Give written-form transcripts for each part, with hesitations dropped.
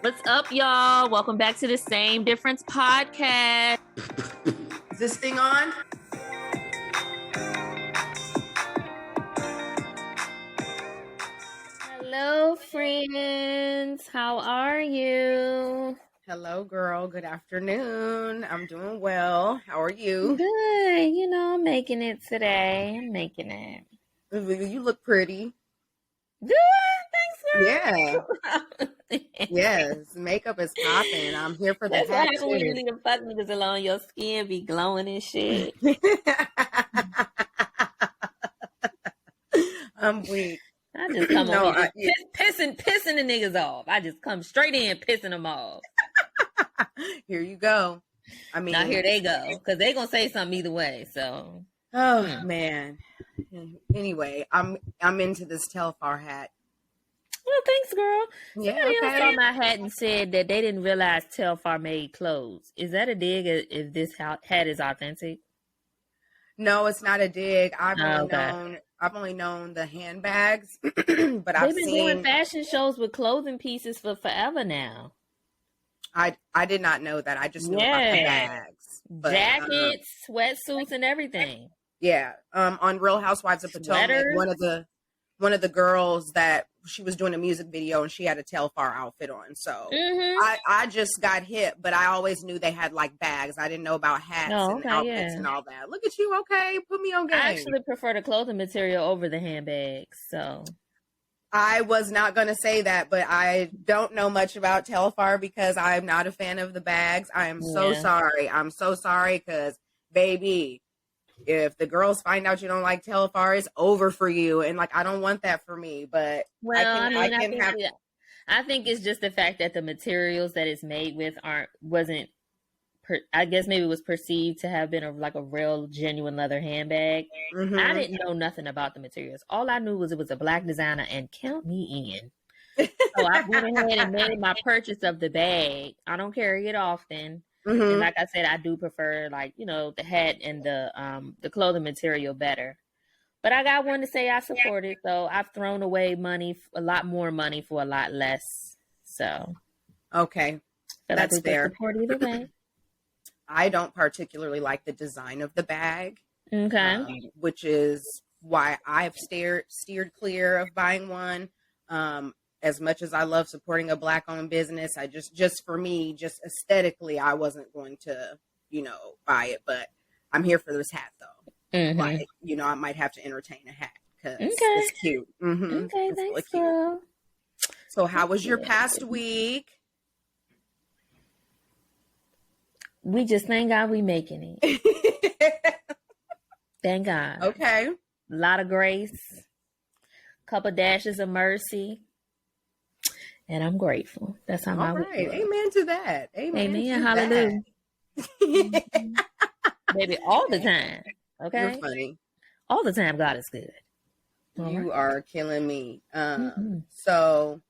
What's up, y'all? Welcome back to the Same Difference podcast. Is this thing on? Hello, friends. How are you? Hello, girl. Good afternoon. I'm doing well. How are you? Good. I'm making it today. I'm making it. You look pretty. Good. Thanks, girl. Yeah. Yes. Makeup is popping. I'm here for the That's what hat happens when you too. leave a fuck niggas alone. Your skin be glowing and shit. I'm weak. I just come on here pissing the niggas off. I just come straight in pissing them off. Here you go. I mean, now here they go, because they gonna say something either way. So, man. Anyway, I'm into this Telfar hat. Well, thanks, girl. Yeah, Somebody okay. else saw my hat and said that they didn't realize Telfar made clothes. Is that a dig? If this hat is authentic? No, it's not a dig. I've only known the handbags, but I've been seen doing fashion shows with clothing pieces for forever now. I did not know that. I just knew about the bags, jackets, sweatsuits, and everything. Yeah. On Real Housewives of Potomac, one of the girls that she was doing a music video and she had a Telfar outfit on. So I just got hit, but I always knew they had like bags. I didn't know about hats and outfits and all that. Look at you. Okay. Put me on game. I actually prefer the clothing material over the handbags. So I was not going to say that, but I don't know much about Telfar because I'm not a fan of the bags. I am so sorry. I'm so sorry because, baby, if the girls find out you don't like Telfar, it's over for you. And, like, I don't want that for me. But, I think it's just the fact that the materials that it's made with I guess maybe it was perceived to have been a real genuine leather handbag. Mm-hmm. I didn't know nothing about the materials. All I knew was it was a black designer, and count me in. So I went ahead and made my purchase of the bag. I don't carry it often. Mm-hmm. And like I said, I do prefer the hat and the clothing material better. But I got one to say I support it. So I've thrown away a lot more money for a lot less. So okay, but that's fair. I support either way. I don't particularly like the design of the bag. Okay. Which is why I've steered clear of buying one. As much as I love supporting a Black-owned business, I just for me, just aesthetically, I wasn't going to, buy it. But I'm here for this hat, though. Mm-hmm. Like, I might have to entertain a hat because it's cute. Mm-hmm. Okay, it's thanks, girl. So how was your past week? We just thank God we making it. Thank God. Okay. A lot of grace, couple dashes of mercy, and I'm grateful. That's how my week was. Amen to that. Amen. Hallelujah. Mm-hmm. Baby, all the time. Okay. You're funny. All the time, God is good. You are killing me. So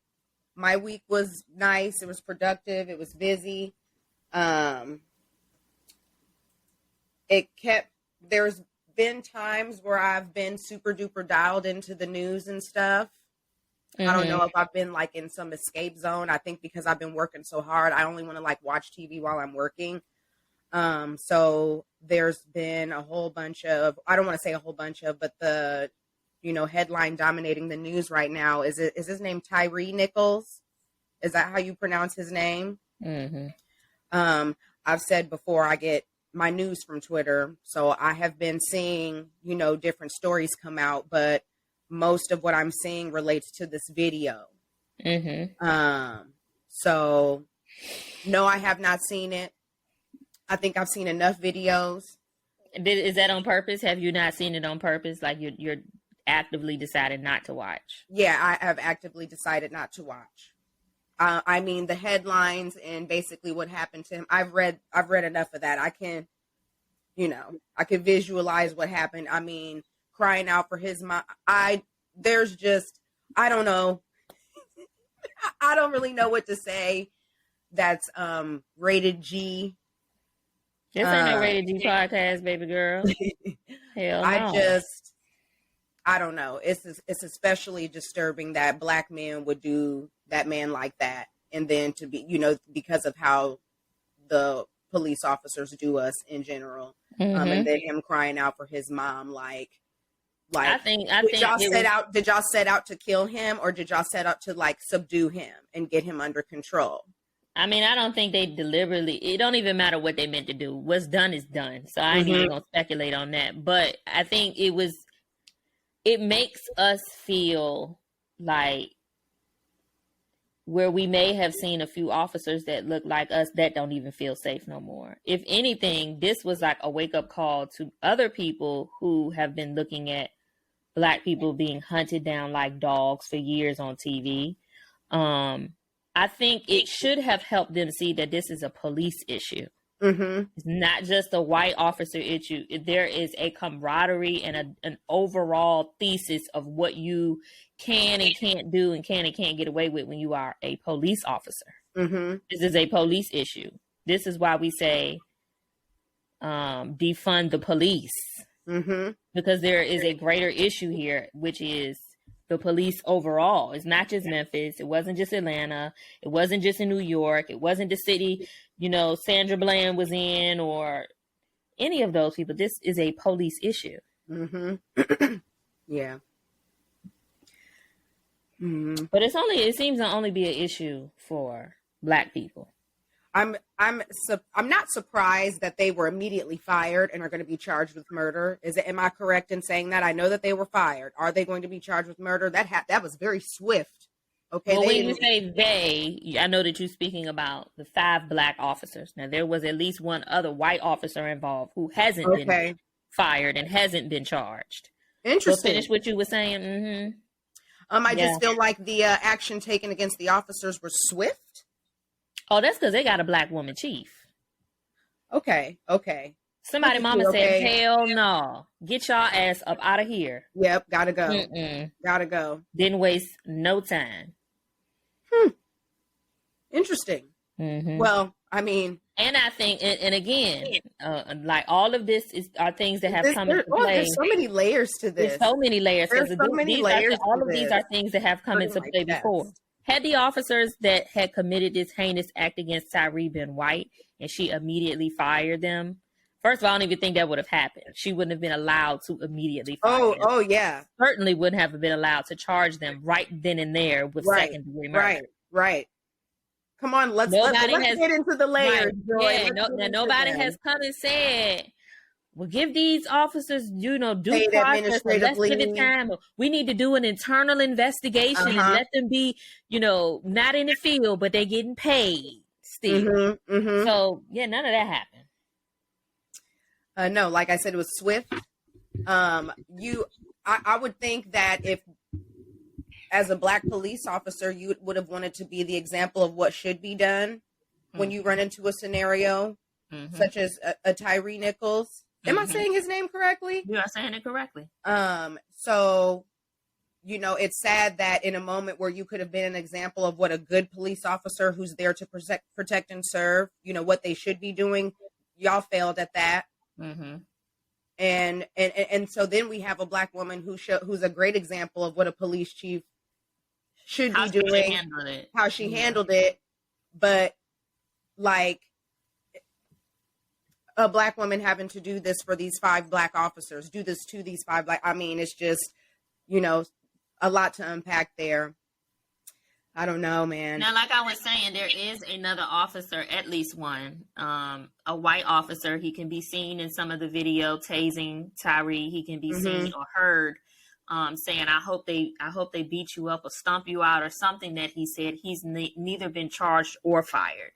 my week was nice. It was productive. It was busy. There's been times where I've been super duper dialed into the news and stuff. Mm-hmm. I don't know if I've been like in some escape zone. I think because I've been working so hard, I only want to like watch TV while I'm working. So there's been a whole bunch of, I don't want to say a whole bunch of, but the, headline dominating the news right now is his name Tyre Nichols? Is that how you pronounce his name? Mm-hmm. I've said before, I get my news from Twitter. So I have been seeing, different stories come out, but most of what I'm seeing relates to this video. Mm-hmm. So no, I have not seen it. I think I've seen enough videos. Is that on purpose? Have you not seen it on purpose? Like you're actively decided not to watch? Yeah, I have actively decided not to watch. I mean, the headlines and basically what happened to him. I've read enough of that. I can visualize what happened. I mean, crying out for his mom. I don't know. I don't really know what to say. That's rated G. This ain't no rated G podcast, baby girl. Hell no. I don't know. It's especially disturbing that Black men would do that man like that. and then to be, because of how the police officers do us in general. And then him crying out for his mom, like I think did y'all set out to kill him, or did y'all set out to like subdue him and get him under control? I mean, I don't think they deliberately, it don't even matter what they meant to do. What's done is done. So I ain't even gonna speculate on that. But I think it makes us feel like where we may have seen a few officers that look like us that don't even feel safe no more. If anything, this was like a wake-up call to other people who have been looking at Black people being hunted down like dogs for years on TV. I think it should have helped them see that this is a police issue. It's not just a white officer issue. There is a camaraderie and an overall thesis of what you can and can't do and can and can't get away with when you are a police officer. This is a police issue. This is why we say defund the police. Because there is a greater issue here, which is the police overall. It's not just Memphis. It wasn't just Atlanta. It wasn't just in New York. It wasn't the city, Sandra Bland was in, or any of those people. This is a police issue. Yeah. But it seems to only be an issue for Black people. I'm not surprised that they were immediately fired and are going to be charged with murder. Am I correct in saying that? I know that they were fired. Are they going to be charged with murder? That was very swift. Okay. Well, when you say they, I know that you're speaking about the 5 Black officers. Now, there was at least one other white officer involved who hasn't been fired and hasn't been charged. Interesting. So finish what you were saying. I just feel like the action taken against the officers was swift. Oh, that's because they got a Black woman chief. Okay. Somebody mama said, hell no. Get y'all ass up out of here. Yep, gotta go. Gotta go. Didn't waste no time. Interesting. Well, I mean... And I think, and again, like all of this are things that have come into play. There's so many layers to this. There's so many layers. All of these are things that have come into play before. Had the officers that had committed this heinous act against Tyre been white and she immediately fired them, first of all, I don't even think that would have happened. She wouldn't have been allowed to immediately fire them. Oh, yeah. Certainly wouldn't have been allowed to charge them right then and there with second-degree murder. Right. Come on, let's get into the layers. Right. Yeah, nobody has come and said, well, give these officers, due process. Let's give it time. We need to do an internal investigation and let them be, not in the field, but they're getting paid still. So, yeah, none of that happened. No, like I said, it was swift. I would think that if, as a Black police officer, you would have wanted to be the example of what should be done when you run into a scenario such as a Tyre Nichols. Am I saying his name correctly? You are saying it correctly. So, it's sad that in a moment where you could have been an example of what a good police officer who's there to protect and serve, what they should be doing, y'all failed at that. And so then we have a Black woman who's a great example of what a police chief should be doing, how she handled it. But like, a Black woman having to do this for these 5 Black officers, do this to these 5 Black. I mean, it's just, a lot to unpack there. I don't know, man. Now, like I was saying, there is another officer, at least one, a white officer. He can be seen in some of the video tasing Tyre. He can be seen or heard saying, I hope they beat you up or stomp you out or something that he said. He's neither been charged or fired.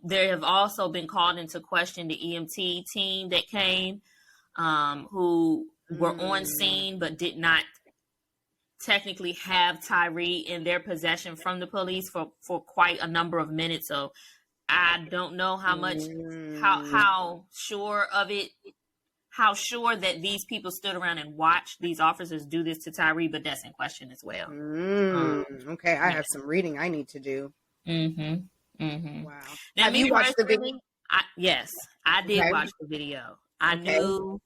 There have also been called into question the EMT team that came, who were on scene but did not technically have Tyre in their possession from the police for quite a number of minutes. So I don't know how much, how sure that these people stood around and watched these officers do this to Tyre, but that's in question as well. Okay, I have some reading I need to do. Wow. Now, have you watched the video? Yes, I did watch the video. I knew,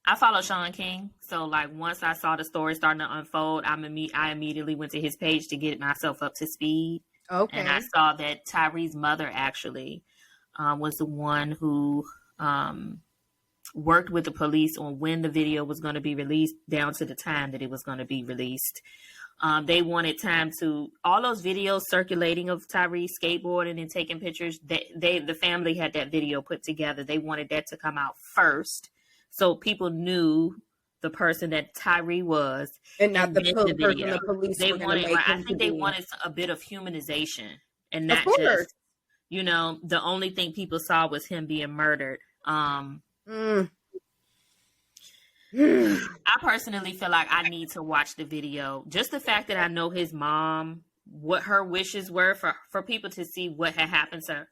I follow Sean King. So like once I saw the story starting to unfold, I immediately went to his page to get myself up to speed. Okay. And I saw that Tyre's mother actually was the one who worked with the police on when the video was going to be released down to the time that it was going to be released. They wanted time to, all those videos circulating of Tyre skateboarding and taking pictures, the family had that video put together. They wanted that to come out first, so people knew the person that Tyre was, and not the person the police they were wanted. Make I think they wanted a bit of humanization, and not just, you know, the only thing people saw was him being murdered. I personally feel like I need to watch the video. Just the fact that I know his mom, what her wishes were for people to see what had happened to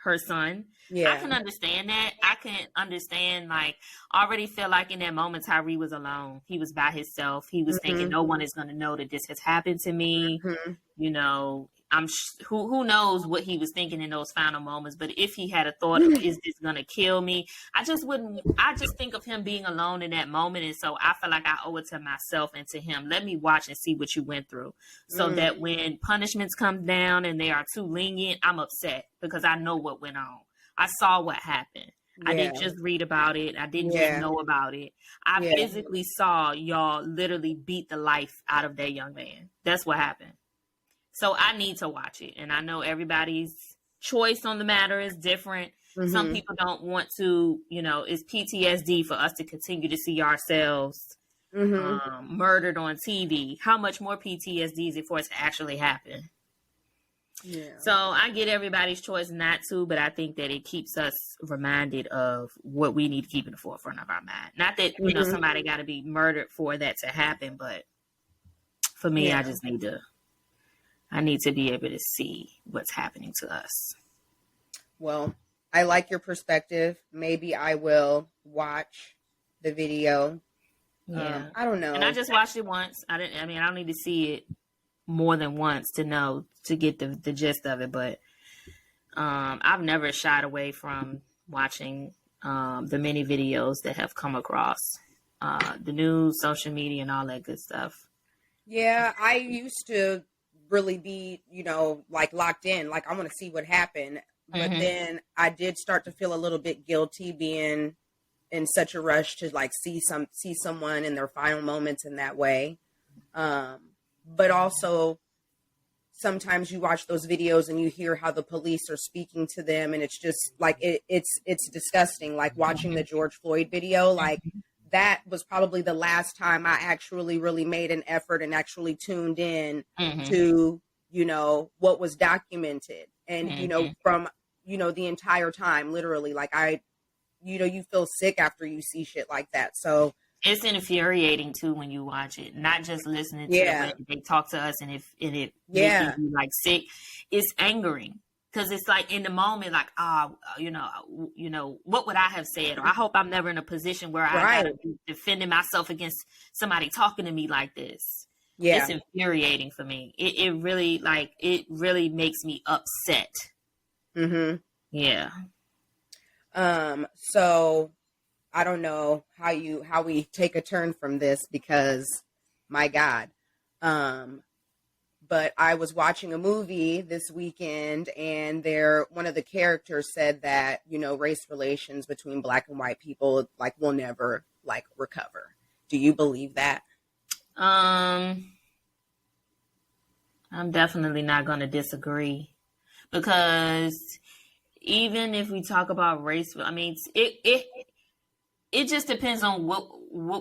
her son. Yeah. I can understand that. I can understand, like, I already feel like in that moment, Tyre was alone. He was by himself. He was thinking, no one is going to know that this has happened to me. You know, who knows what he was thinking in those final moments. But if he had a thought of, is this going to kill me? I just think of him being alone in that moment. And so I feel like I owe it to myself and to him. Let me watch and see what you went through, so that when punishments come down and they are too lenient, I'm upset because I know what went on. I saw what happened. Yeah. I didn't just read about it. I didn't just know about it. I physically saw y'all literally beat the life out of that young man. That's what happened. So I need to watch it. And I know everybody's choice on the matter is different. Some people don't want to, you know, it's PTSD for us to continue to see ourselves murdered on TV. How much more PTSD is it for it to actually happen? Yeah. So I get everybody's choice not to, but I think that it keeps us reminded of what we need to keep in the forefront of our mind. Not that, you know, somebody got to be murdered for that to happen, but for me, I just need to be able to see what's happening to us. Well, I like your perspective. Maybe I will watch the video. Yeah. I don't know. And I just watched it once. I don't need to see it more than once to get the gist of it. But I've never shied away from watching the many videos that have come across the news, social media, and all that good stuff. Yeah, I used to really be, you know, like locked in, like I want to see what happened. But then I did start to feel a little bit guilty being in such a rush to like see someone in their final moments in that way. But also sometimes you watch those videos and you hear how the police are speaking to them, and it's just like it's disgusting. Like watching the George Floyd video, like that was probably the last time I actually really made an effort and actually tuned in to, you know, what was documented. And, you know, from, you know, the entire time, literally, like you feel sick after you see shit like that. So it's infuriating too when you watch it, not just listening to the way they talk to us and it making you like sick. It's angering. Because it's like in the moment, like, you know, what would I have said? Or I hope I'm never in a position where I gotta be defending myself against somebody talking to me like this. Yeah. It's infuriating for me. It really makes me upset. Yeah. So I don't know how we take a turn from this because my God. But I was watching a movie this weekend, and one of the characters said that, you know, race relations between Black and white people, like, will never, like, recover. Do you believe that? I'm definitely not going to disagree, because even if we talk about race, I mean, it just depends on what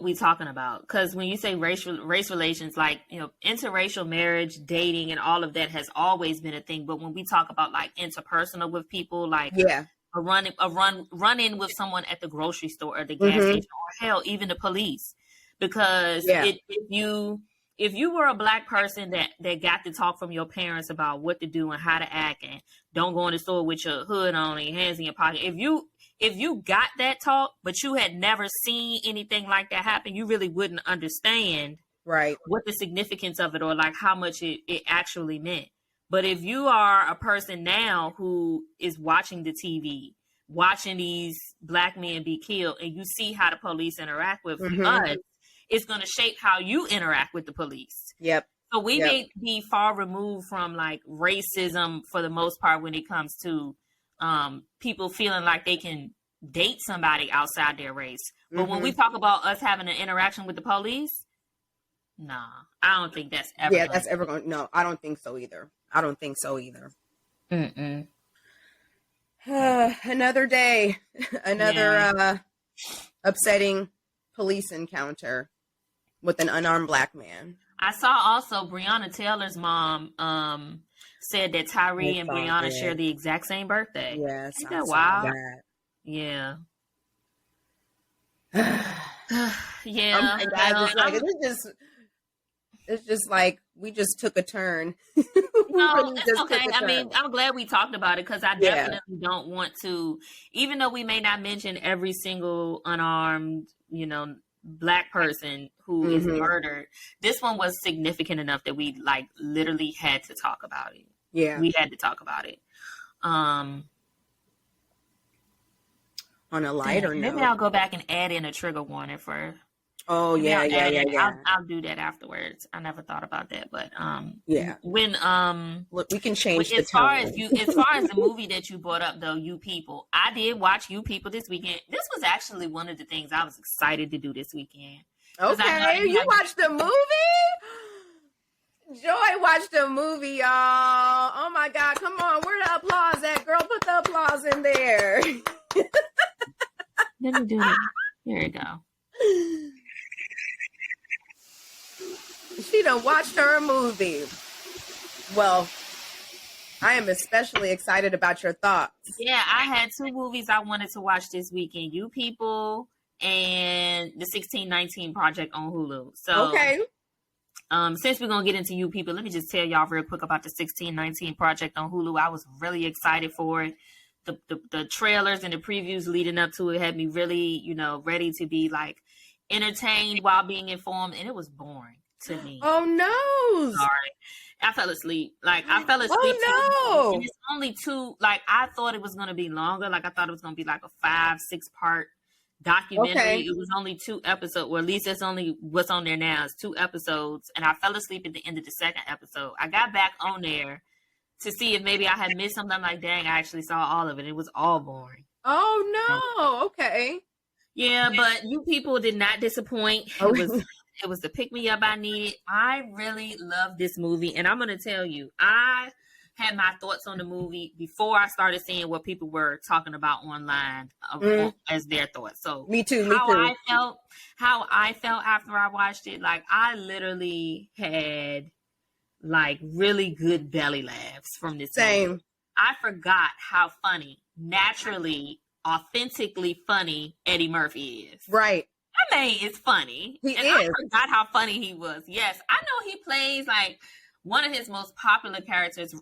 we're talking about. Because when you say race relations, like, you know, interracial marriage, dating, and all of that has always been a thing. But when we talk about like interpersonal with people, like a run in with someone at the grocery store or the gas station, or hell, even the police, because if you were a Black person that got to talk from your parents about what to do and how to act, and don't go in the store with your hood on and your hands in your pocket, if you got that talk, but you had never seen anything like that happen, you really wouldn't understand what the significance of it, or like how much it actually meant. But if you are a person now who is watching the TV, watching these Black men be killed, and you see how the police interact with us, it's going to shape how you interact with the police. Yep. So we may be far removed from like racism for the most part when it comes to people feeling like they can date somebody outside their race. But when we talk about us having an interaction with the police, nah, I don't think that's ever. Yeah, that's ever going. No, I don't think so either. Another day, another upsetting police encounter with an unarmed Black man. I saw also Breonna Taylor's mom said that Tyre and Breonna share the exact same birthday. Yes. Isn't that wild? Yeah. Yeah. Oh my God, it's just like we just took a turn. No, it's okay. I mean, I'm glad we talked about it because I definitely don't want to, even though we may not mention every single unarmed, Black person who is murdered, this one was significant enough that we like literally had to talk about it. Yeah. We had to talk about it. On a lighter note. Maybe I'll go back and add in a trigger warning for. Oh, yeah. I'll do that afterwards. I never thought about that, but when look, we can change the as far as the movie that you brought up though, You People, I did watch You People this weekend. This was actually one of the things I was excited to do this weekend. Okay, you watched the movie? Joy watched the movie, y'all. Oh my God, come on, where the applause at, girl? Put the applause in there. Let me do it. Here we go. She done watched her movie. Well, I am especially excited about your thoughts. Yeah, I had two movies I wanted to watch this weekend. You People and the 1619 Project on Hulu. So, okay. Since we're going to get into You People, let me just tell y'all real quick about the 1619 Project on Hulu. I was really excited for it. The trailers and the previews leading up to it had me really, ready to be like entertained while being informed, and it was boring to me. Oh no! Sorry, I fell asleep. Oh no! And it's only two. Like I thought it was going to be longer. Like I thought it was going to be like a 5-6 part documentary. Okay. It was only 2 episodes, or at least that's only what's on there now. It's 2 episodes, and I fell asleep at the end of the second episode. I got back on there to see if maybe I had missed something. I'm like, dang, I actually saw all of it. It was all boring. Oh no! Okay. Yeah, but You People did not disappoint. It was the pick me up I needed. I really love this movie, and I'm gonna tell you, I had my thoughts on the movie before I started seeing what people were talking about online as their thoughts. So me too. How I felt after I watched it, like I literally had like really good belly laughs from this movie. I forgot how funny, naturally, authentically funny Eddie Murphy is. Right. I mean, it's funny. He is. I forgot how funny he was. Yes. I know he plays like one of his most popular characters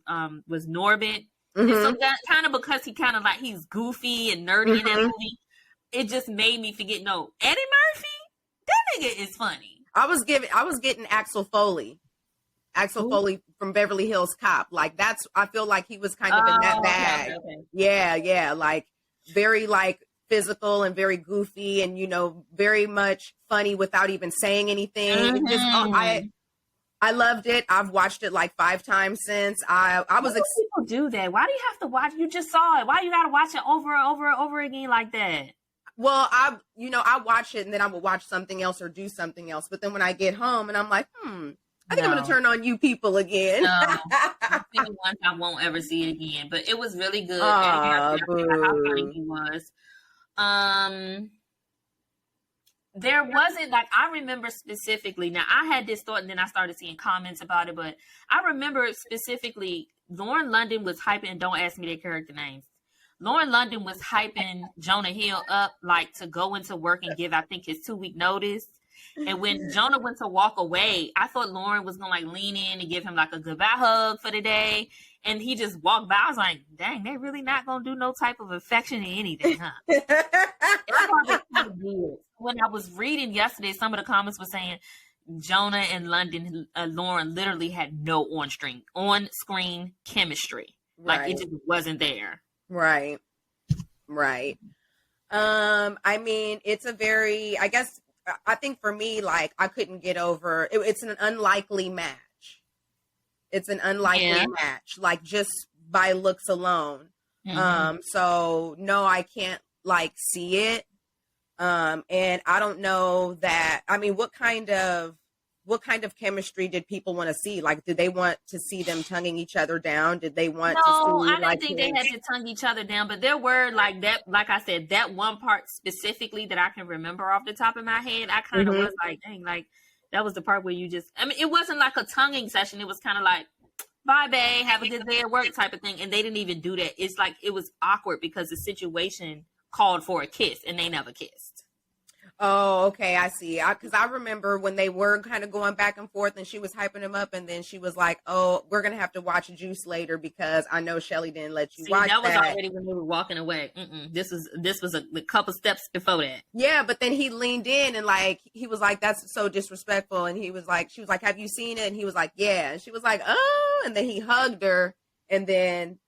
was Norbit. And so that kind of because he kind of like he's goofy and nerdy in that movie, it just made me forget. No, Eddie Murphy, that nigga is funny. I was getting Axel Foley. Axel Foley from Beverly Hills Cop. Like I feel like he was kind of in that bag. Okay. Yeah. Like very like physical and very goofy and, very much funny without even saying anything. It just, I loved it. I've watched it like 5 times since. I was. People do that. Why do you have to watch? You just saw it. Why you got to watch it over and over and over again like that? Well, I watch it and then I will watch something else or do something else. But then when I get home and I'm like, I think I'm going to turn on You People again. No, I've seen it once. I won't ever see it again. But it was really good. I forgot how funny he was. There wasn't like I remember specifically. Now I had this thought, and then I started seeing comments about it. But I remember specifically, Lauren London was hyping. Don't ask me their character names. Lauren London was hyping Jonah Hill up like to go into work and give, I think, his 2-week notice. And when Jonah went to walk away, I thought Lauren was going to like lean in and give him like a goodbye hug for the day. And he just walked by. I was like, dang, they really not going to do no type of affection or anything, huh? That's kind of weird. When I was reading yesterday, some of the comments were saying Jonah and Lauren literally had no on-screen chemistry. Right. Like it just wasn't there. Right. Right. I mean, it's a very, I think for me, like, I couldn't get over, it's an unlikely match. It's an unlikely match, like, just by looks alone. So no, I can't, like, see it. And I don't know that, I mean, what kind of chemistry did people want to see? Like, did they want to see them tonguing each other down? Did they want to see? No, I didn't think they had to tongue each other down, but there were like that, like I said, that one part specifically that I can remember off the top of my head, I kind of was like, dang, like that was the part where you just, I mean, it wasn't like a tonguing session. It was kind of like, bye, babe, have a good day at work type of thing. And they didn't even do that. It's like, it was awkward because the situation called for a kiss and they never kissed. Oh, okay, I see. Because I remember when they were kind of going back and forth and she was hyping him up and then she was like, oh, we're going to have to watch Juice later because I know Shelly didn't let you watch that. That was already when they were walking away. This was a couple steps before that. Yeah, but then he leaned in and like, he was like, that's so disrespectful. And she was like, have you seen it? And he was like, yeah. And she was like, oh, and then he hugged her. And then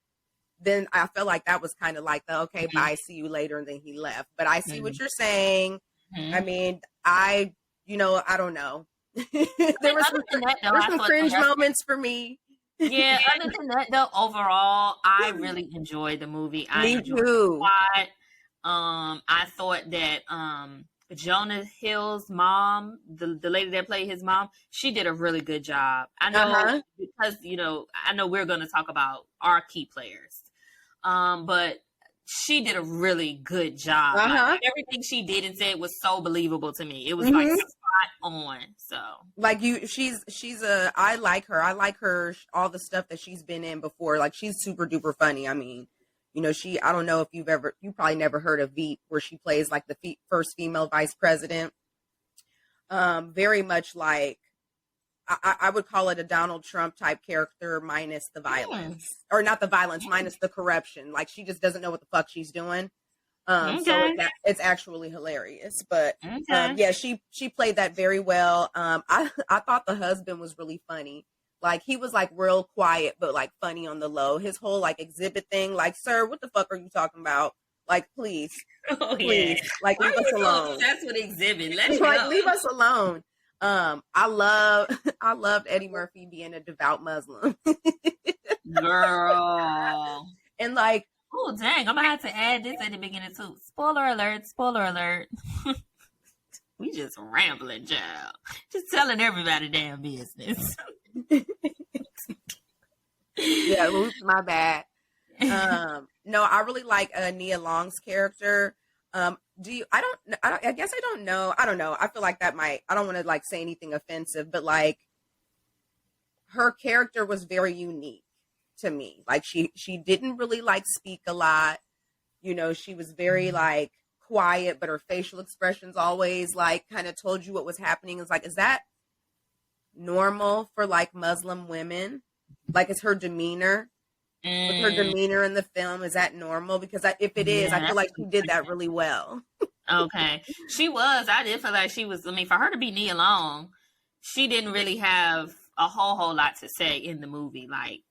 I felt like that was kind of like the, okay, bye, see you later. And then he left. But I see what you're saying. I mean, I don't know. There were some cringe moments for me. Yeah, other than that, though, overall, I really enjoyed the movie. I enjoyed the plot. I thought that Jonah Hill's mom, the lady that played his mom, she did a really good job. I know because I know we're going to talk about our key players, but she did a really good job. Like, everything she did and said was so believable to me. It was like spot on. So like I like her. I like her, all the stuff that she's been in before. Like she's super duper funny. I mean, I don't know if you probably never heard of Veep, where she plays like the first female vice president. Very much like, I would call it a Donald Trump type character minus the violence, or not the violence, minus the corruption. Like she just doesn't know what the fuck she's doing. So it's actually hilarious. But yeah, she played that very well. I thought the husband was really funny. Like he was like real quiet, but like funny on the low. His whole like exhibit thing, like, sir, what the fuck are you talking about? Like, please, please, like leave us alone. That's what exhibit. Let's like leave us alone. I loved Eddie Murphy being a devout Muslim. Girl. And like, oh dang, I'm gonna have to add this at the beginning too. Spoiler alert, spoiler alert. We just rambling, child. Just telling everybody damn business. Yeah, oops, my bad. No, I really like Nia Long's character. I guess I don't know. I don't know. I feel like I don't want to like say anything offensive, but like her character was very unique to me. Like she didn't really like speak a lot. She was very like quiet, but her facial expressions always like kind of told you what was happening. It's like, is that normal for like Muslim women? Like, is her demeanor? With her demeanor in the film, is that normal? Because if it is, I feel like she did that really well. Okay. She was. I did feel like she was. I mean, for her to be Nia Long, she didn't really have a whole lot to say in the movie. Like,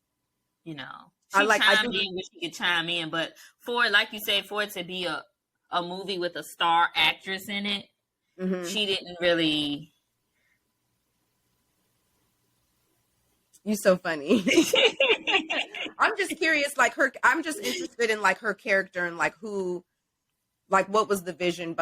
she chimed in when she could chime in. But like you said, for it to be a movie with a star actress in it, she didn't really... You so funny. I'm just curious, like I'm just interested in like her character and like what was the vision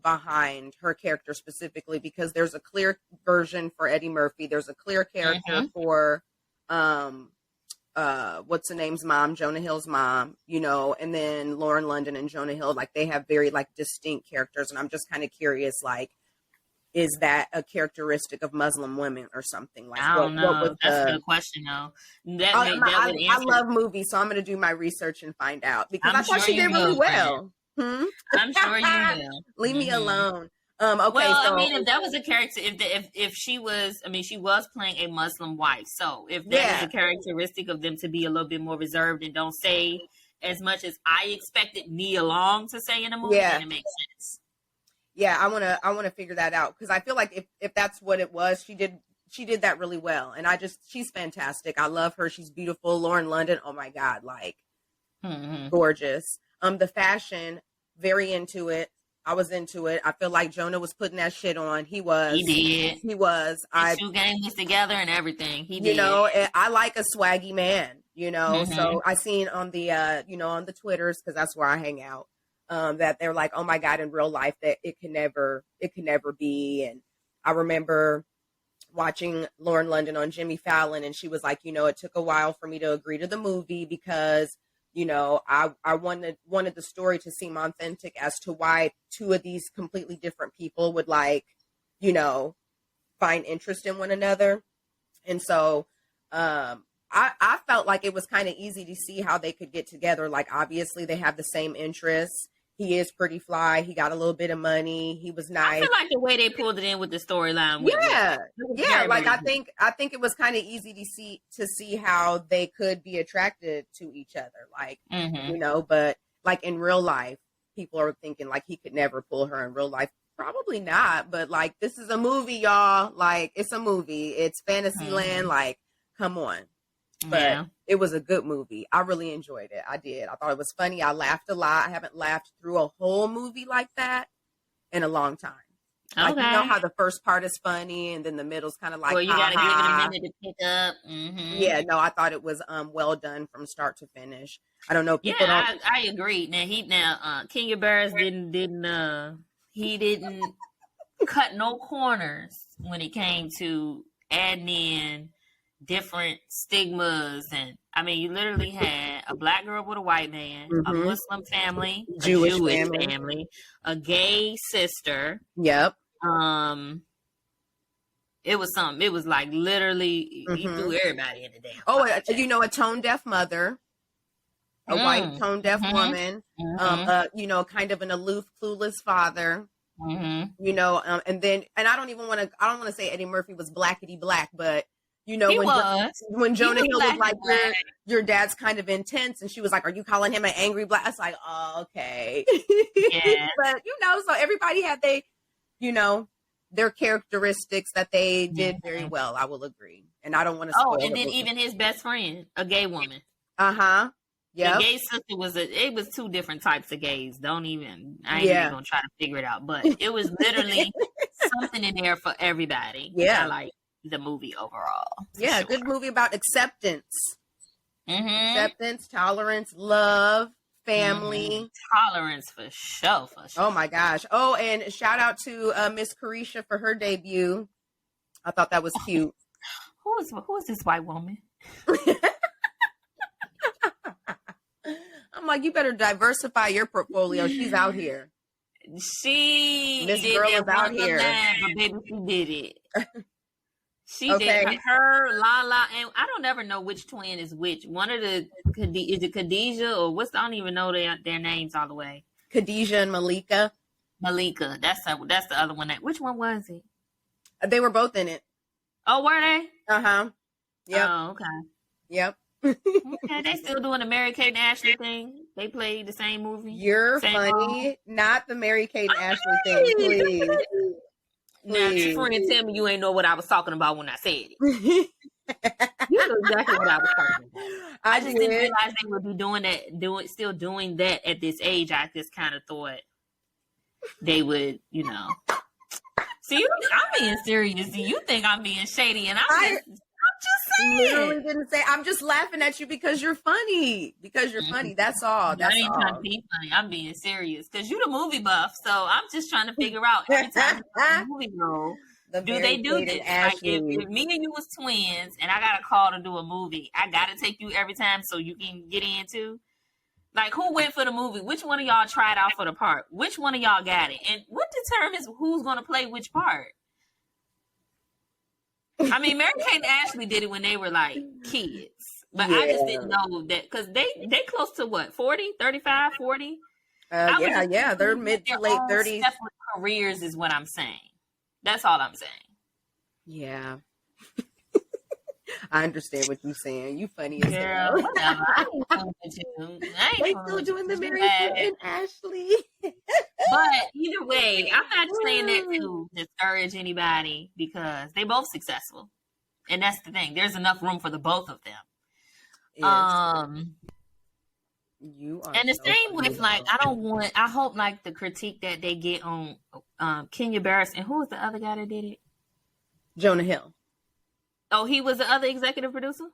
behind her character specifically, because there's a clear version for Eddie Murphy. There's a clear character for, what's the name's mom, Jonah Hill's mom, and then Lauren London and Jonah Hill, like they have very like distinct characters. And I'm just kind of curious, like, is that a characteristic of Muslim women or something? Like, I don't know. That's a good question, though. I love movies, so I'm going to do my research and find out, because I thought she did really well. I'm sure you will. Leave me alone. Okay. Well, so, I mean, if that was a character, if she was, I mean, she was playing a Muslim wife. So if that is a characteristic of them to be a little bit more reserved and don't say as much as I expected Nia Long to say in a movie, then it makes sense. Yeah, I wanna figure that out, because I feel like if that's what it was, she did that really well, and she's fantastic. I love her. She's beautiful. Lauren London, oh my god, like gorgeous. The fashion, very into it. I was into it. I feel like Jonah was putting that shit on. He was. He did. He was. The shoe game was together and everything. He did. You know, I like a swaggy man, you know. So I seen on the, you know, on the Twitters, because that's where I hang out, that they're like, oh my God, in real life that it can never be. And I remember watching Lauren London on Jimmy Fallon, and she was like, you know, it took a while for me to agree to the movie because, you know, I wanted the story to seem authentic as to why two of these completely different people would, like, you know, find interest in one another. And so I felt like it was kind of easy to see how they could get together. Like, obviously they have the same interests. He is pretty fly. He got a little bit of money. He was nice. I feel like the way they pulled it in with the storyline. Yeah. Like, I think it was kind of easy to see how they could be attracted to each other. Like, you know, but like in real life, people are thinking like he could never pull her in real life. Probably not. But like, this is a movie, y'all. Like, it's a movie. It's fantasy land. Like, come on. But it was a good movie. I really enjoyed it. I did. I thought it was funny. I laughed a lot. I haven't laughed through a whole movie like that in a long time. Like, you know how the first part is funny and then the middle's kind of like, well, you got to give it a minute to pick up. Yeah, no, I thought it was well done from start to finish. I don't know. People don't... I agree. Now Kenya Barris didn't cut no corners when it came to adding in different stigmas. And I mean, you literally had a black girl with a white man, a Muslim family, Jewish family, a gay sister. Yep. It was something. It was like literally he threw everybody in the damn. Oh, you know, a tone deaf mother, a white tone deaf woman, you know, kind of an aloof, clueless father. You know, and I don't want to say Eddie Murphy was blackety black, but you know, when Jonah Hill was like, your dad's kind of intense, and she was like, are you calling him an angry black? I was like, oh, okay. Yeah. But, you know, so everybody had you know, their characteristics that they did very well. I will agree. And I don't want to spoil and then even his best friend, a gay woman. Yeah. The gay sister it was two different types of gays. I ain't even gonna try to figure it out. But it was literally something in there for everybody. Yeah. I like the movie overall. Yeah, good movie about acceptance. Acceptance, tolerance, love, family. Tolerance for sure. Oh my gosh. Oh, and shout out to Miss Carisha for her debut. I thought that was cute. Who is this white woman? I'm like, you better diversify your portfolio. She's out here. This girl is out here. But baby, she did it. She did her, Lala, and I don't ever know which twin is which. One of the is it Khadijah or what's? I don't even know their names all the way. Khadijah and Malika. Malika, that's the other one. Which one was it? They were both in it. Oh, were they? Yep. Oh, okay. Yep. Okay, they still doing the Mary Kate and Ashley thing. They played the same movie. You're funny. Role. Not the Mary Kate and Ashley thing, please. Now, your friend tell me you ain't know what I was talking about when I said it. You know exactly what I was talking about. I just didn't realize they would be still doing that at this age. I just kind of thought they would, you know. See, I'm being serious. You think I'm being shady, and I'm just saying. Literally didn't say. I'm just laughing at you because you're funny. That's all. I ain't trying to be funny. I'm being serious because you the movie buff. So I'm just trying to figure out every time the movie goes. Do they do this? Like if me and you was twins and I got a call to do a movie, I gotta take you every time so you can get in too. Like, who went for the movie? Which one of y'all tried out for the part? Which one of y'all got it? And what determines who's gonna play which part? I mean, Mary Kate and Ashley did it when they were like kids, but I just didn't know that because they close to what, 40, 35, 40? They're mid to late 30s. Careers is what I'm saying. That's all I'm saying. Yeah. I understand what you're saying. You funny as hell. Whatever. I ain't still doing the Mary Kate and Ashley. But either way, I'm not saying that to discourage anybody because they both successful. And that's the thing. There's enough room for the both of them. You are And the so same funny, with like, I hope like the critique that they get on Kenya Barris, and who was the other guy that did it? Jonah Hill. Oh, he was the other executive producer?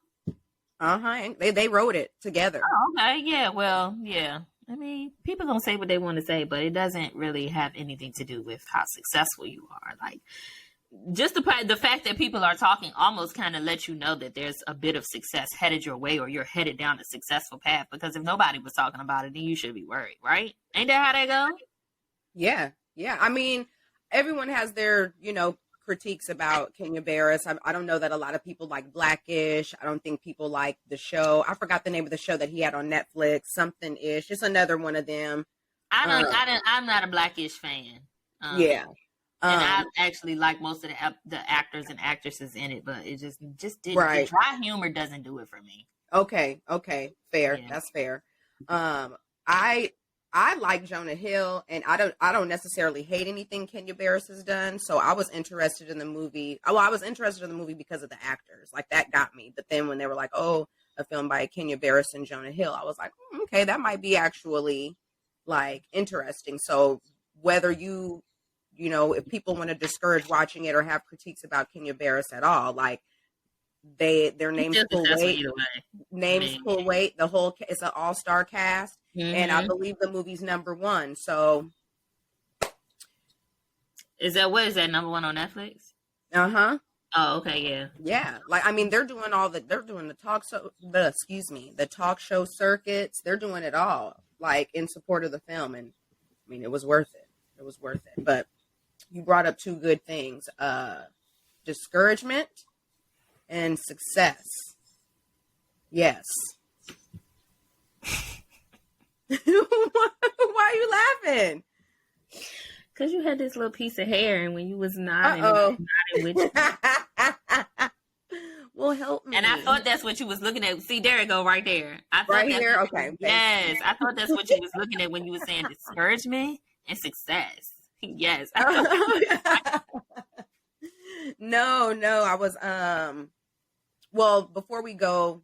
They wrote it together. Oh, okay. Yeah. Well, yeah. I mean, people gonna say what they want to say, but it doesn't really have anything to do with how successful you are. Like, just the fact that people are talking almost kind of lets you know that there's a bit of success headed your way, or you're headed down a successful path. Because if nobody was talking about it, then you should be worried, right? Ain't that how they go? Yeah. I mean, everyone has their, critiques about Kenya Barris. I don't know that a lot of people like Blackish. I don't think people like the show. I forgot the name of the show that he had on Netflix. Something ish. It's another one of them. I'm not a Blackish fan. Yeah. And I actually like most of the actors and actresses in it, but it just didn't. Right. The dry humor doesn't do it for me. Okay. Fair. Yeah. That's fair. I like Jonah Hill, and I don't necessarily hate anything Kenya Barris has done. So I was interested in the movie. Oh, I was interested in the movie because of the actors. Like, that got me. But then when they were like, "Oh, a film by Kenya Barris and Jonah Hill," I was like, okay, that might be actually like interesting. So whether if people want to discourage watching it or have critiques about Kenya Barris at all, like, their names pull weight. Names pull weight. It's an all-star cast. Mm-hmm. And I believe the movie's #1. So is that #1 on Netflix? Uh-huh. Oh, okay, yeah. Yeah. Like, I mean, they're doing the talk show circuits. They're doing it all, like, in support of the film. And I mean, it was worth it. But you brought up two good things. Discouragement and success. Yes. Why are you laughing? Because you had this little piece of hair, and when you was nodding with you. Well, help me. And I thought that's what you was looking at. See, there it go, right there. Right here? Okay. Yes. I thought that's what you was looking at when you were saying discouragement and success. Yes. No, I was, well, before we go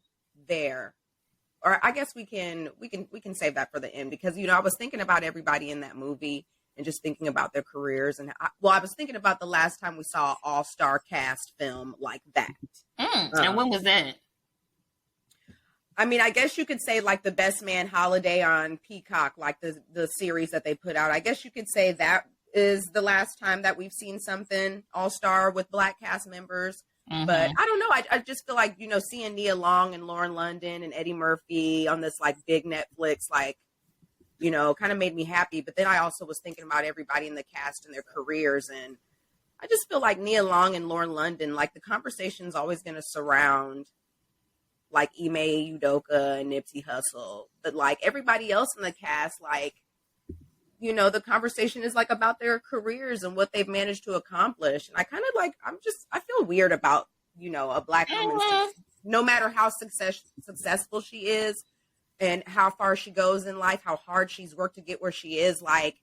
there, or I guess we can save that for the end, because, I was thinking about everybody in that movie and just thinking about their careers. And I was thinking about the last time we saw an all-star cast film like that. And when was that? I mean, I guess you could say like The Best Man Holiday on Peacock, like the series that they put out. I guess you could say that is the last time that we've seen something all-star with Black cast members. Mm-hmm. But I don't know. I just feel like, seeing Nia Long and Lauren London and Eddie Murphy on this like big Netflix, like, kind of made me happy. But then I also was thinking about everybody in the cast and their careers. And I just feel like Nia Long and Lauren London, like, the conversation's always going to surround like Ime Udoka and Nipsey Hussle. But like everybody else in the cast, like, the conversation is like about their careers and what they've managed to accomplish. And I kind of like, I feel weird about, a Black woman, no matter how successful she is and how far she goes in life, how hard she's worked to get where she is. Like,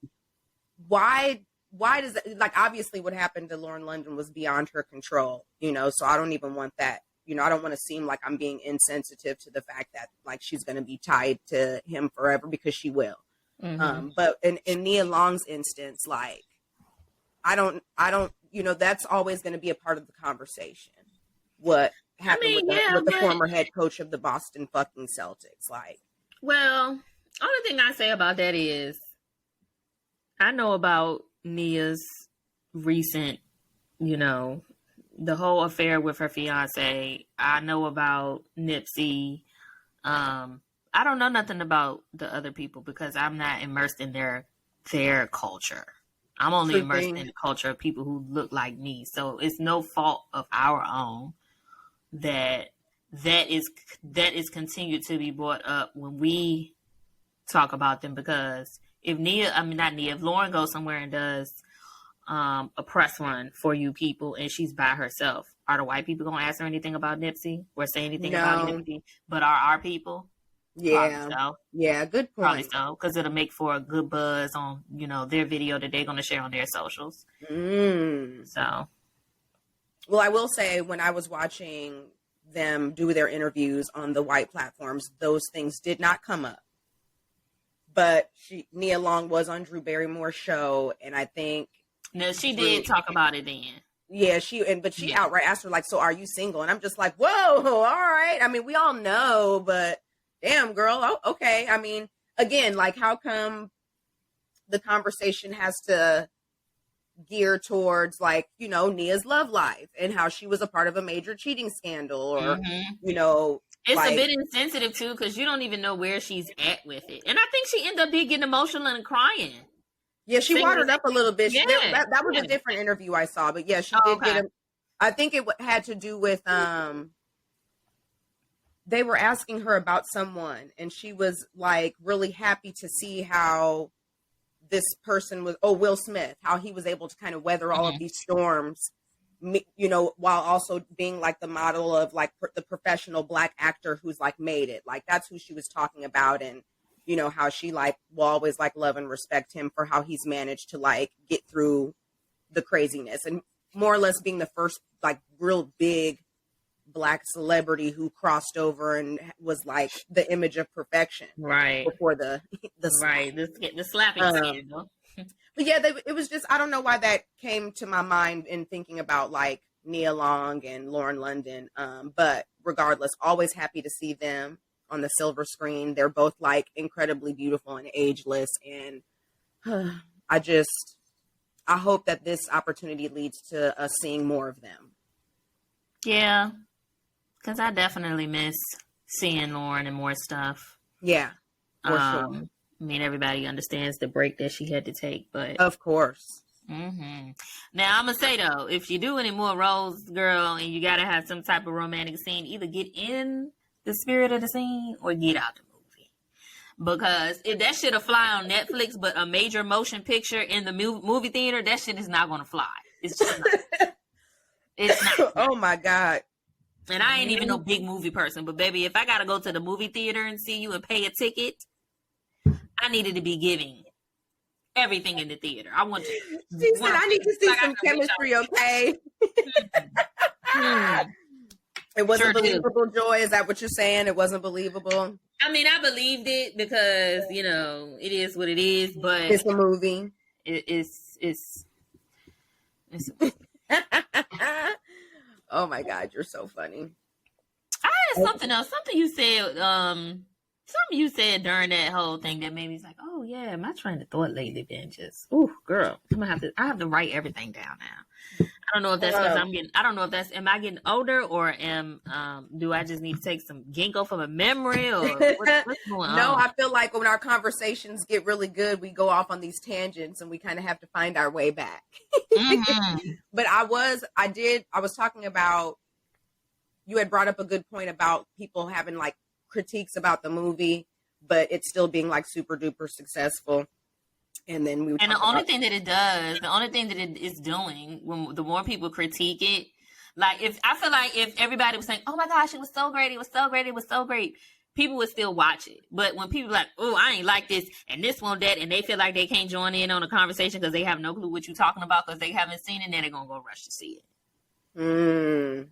why does it, like, obviously what happened to Lauren London was beyond her control, so I don't even want that. I don't want to seem like I'm being insensitive to the fact that like she's going to be tied to him forever, because she will. Mm-hmm. But in Nia Long's instance, like, I don't, that's always going to be a part of the conversation. What happened with the former head coach of the Boston fucking Celtics? Like, well, only thing I say about that is I know about Nia's recent, the whole affair with her fiance. I know about Nipsey. I don't know nothing about the other people because I'm not immersed in their culture. I'm only immersed in the culture of people who look like me. So it's no fault of our own that is continued to be brought up when we talk about them. Because if Lauren goes somewhere and does a press run for you people and she's by herself, are the white people going to ask her anything about Nipsey or say anything about Nipsey? But are our people? Yeah. So. Yeah, good point. Probably so, because it'll make for a good buzz on, their video that they're going to share on their socials. So. Well, I will say, when I was watching them do their interviews on the white platforms, those things did not come up. but Nia Long was on Drew Barrymore's show, and I think no, she did talk about it then. Yeah, she outright asked her, like, so are you single? And I'm just like, whoa, all right. I mean, we all know, but damn, girl, oh, okay. I mean, again, like, how come the conversation has to gear towards, like, you know, Nia's love life and how she was a part of a major cheating scandal, or, you know. It's like, a bit insensitive, too, because you don't even know where she's at with it. And I think she ended up getting emotional and crying. Yeah, she watered up a little bit. Yeah. That was a different interview I saw, but yeah, she did get him. I think it had to do with, they were asking her about someone, and she was, like, really happy to see how this person was, Will Smith, how he was able to kind of weather all of these storms, you know, while also being, like, the model of, like, the professional Black actor who's, like, made it. Like, that's who she was talking about, and you know, how she, like, will always, like, love and respect him for how he's managed to, like, get through the craziness, and more or less being the first, like, real big Black celebrity who crossed over and was, like, the image of perfection. Right. Before the slapping scandal. But yeah, it was just, I don't know why that came to my mind in thinking about, like, Nia Long and Lauren London. But regardless, always happy to see them on the silver screen. They're both, like, incredibly beautiful and ageless, and I hope that this opportunity leads to us seeing more of them. Yeah, because I definitely miss seeing Lauren and more stuff. Yeah, for sure. I mean, everybody understands the break that she had to take, but of course. Now, I'm gonna say though, if you do any more roles, girl, and you gotta have some type of romantic scene, either get in the spirit of the scene or get out the movie, because if that shit'll fly on Netflix, but a major motion picture in the movie theater, that shit is not gonna fly. It's just not. It's not. Oh my God. And I ain't even no big movie person, but baby, if I gotta go to the movie theater and see you and pay a ticket, I needed to be giving everything in the theater. I want you. She said, I need to see some chemistry, okay? It wasn't believable, Joy. Is that what you're saying? It wasn't believable? I mean, I believed it because, you know, it is what it is, but it's a movie. It's Oh my God, you're so funny. I had something else. Something you said during that whole thing that made me like, oh yeah, my train of thought lately been just, ooh, girl, I have to write everything down now. I don't know if that's because am I getting older, or do I just need to take some ginkgo from a memory, or what's going on? No, I feel like when our conversations get really good, we go off on these tangents and we kind of have to find our way back. But I was talking about, you had brought up a good point about people having, like, critiques about the movie, but it's still being, like, super duper successful. And then the only thing that it is doing, when the more people critique it, like, if everybody was saying, oh my gosh, it was so great, it was so great, it was so great, people would still watch it. But when people are like, oh, I ain't like this and this one, that, and they feel like they can't join in on a conversation because they have no clue what you're talking about because they haven't seen it, then they're gonna go rush to see it.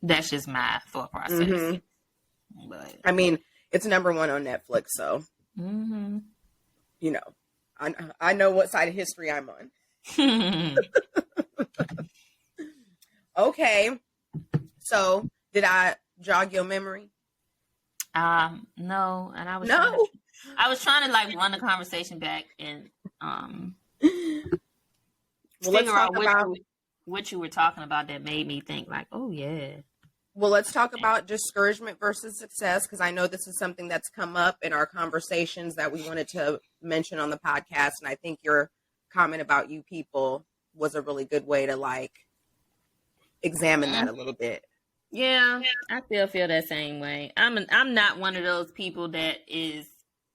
That's just my thought process. But I mean, it's number one on Netflix, so you know, I know what side of history I'm on. Okay, so did I jog your memory? No, and I was trying to like run the conversation back and figure out what you were talking about that made me think like, oh yeah. Well, let's talk about discouragement versus success, because I know this is something that's come up in our conversations that we wanted to mention on the podcast. And I think your comment about you people was a really good way to, like, examine that a little bit. Yeah, I still feel that same way. I'm not one of those people that is,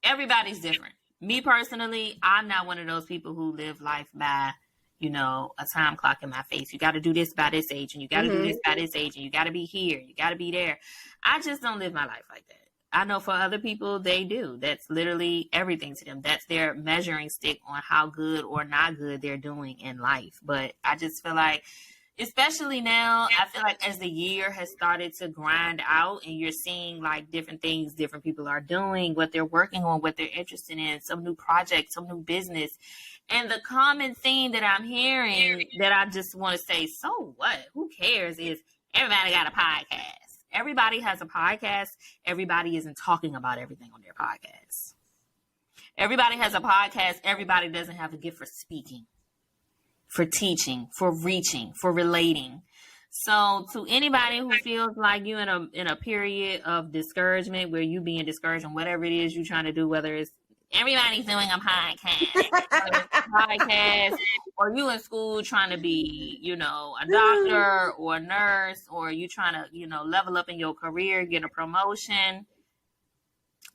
everybody's different. Me personally, I'm not one of those people who live life by, you know, a time clock in my face. You got to do this by this age, and you got to do this by this age, and you got to be here, you got to be there. I just don't live my life like that. I know for other people, they do. That's literally everything to them. That's their measuring stick on how good or not good they're doing in life. But I just feel like, Especially now, I feel like as the year has started to grind out and you're seeing like different things different people are doing, what they're working on, what they're interested in, some new project, some new business. And the common theme that I'm hearing that I just want to say, so what? Who cares? Is everybody got a podcast. Everybody has a podcast. Everybody isn't talking about everything on their podcast. Everybody has a podcast. Everybody doesn't have a gift for speaking, for teaching, for reaching, for relating. So to anybody who feels like you in a period of discouragement where you being discouraged on whatever it is you're trying to do, whether it's everybody's doing a podcast, or you in school trying to be, you know, a doctor or a nurse, or you trying to, you know, level up in your career, get a promotion.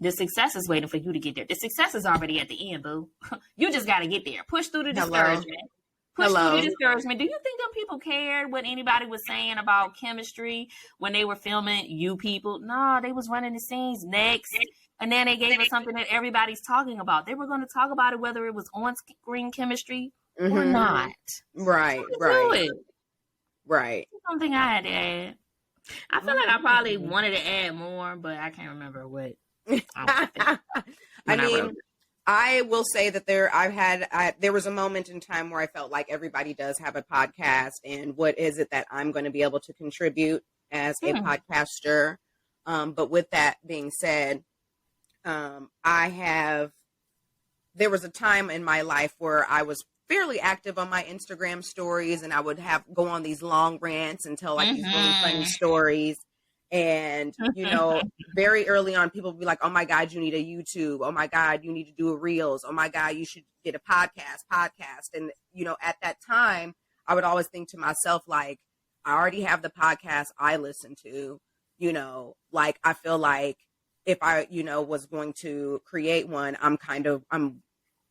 The success is waiting for you to get there. The success is already at the end, boo. You just got to get there. Push through the discouragement. Push through the discouragement. Do you think them people cared what anybody was saying about chemistry when they were filming You People? No, they was running the scenes next. And then they gave us something that everybody's talking about. They were going to talk about it whether it was on-screen chemistry or not. Right. Something I had to add. I feel like I probably wanted to add more, but I can't remember what. I mean, I will say that there was a moment in time where I felt like everybody does have a podcast, and what is it that I'm going to be able to contribute as a podcaster? But with that being said, there was a time in my life where I was fairly active on my Instagram stories, and I would go on these long rants and tell like these really funny stories. And, you know, very early on, people would be like, oh my God, you need a YouTube. Oh my God, you need to do a Reels. Oh my God, you should get a podcast. And, you know, at that time, I would always think to myself, like, I already have the podcast I listen to, you know, like, I feel like if I, you know, was going to create one, I'm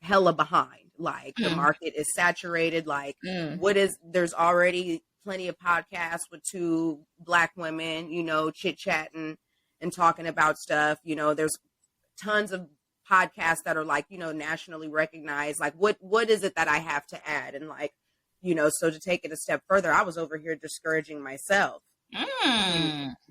hella behind. Like the market is saturated. Like there's already plenty of podcasts with two Black women, you know, chit-chatting and talking about stuff. You know, there's tons of podcasts that are like, you know, nationally recognized. Like what is it that I have to add? And like, you know, so to take it a step further, I was over here discouraging myself.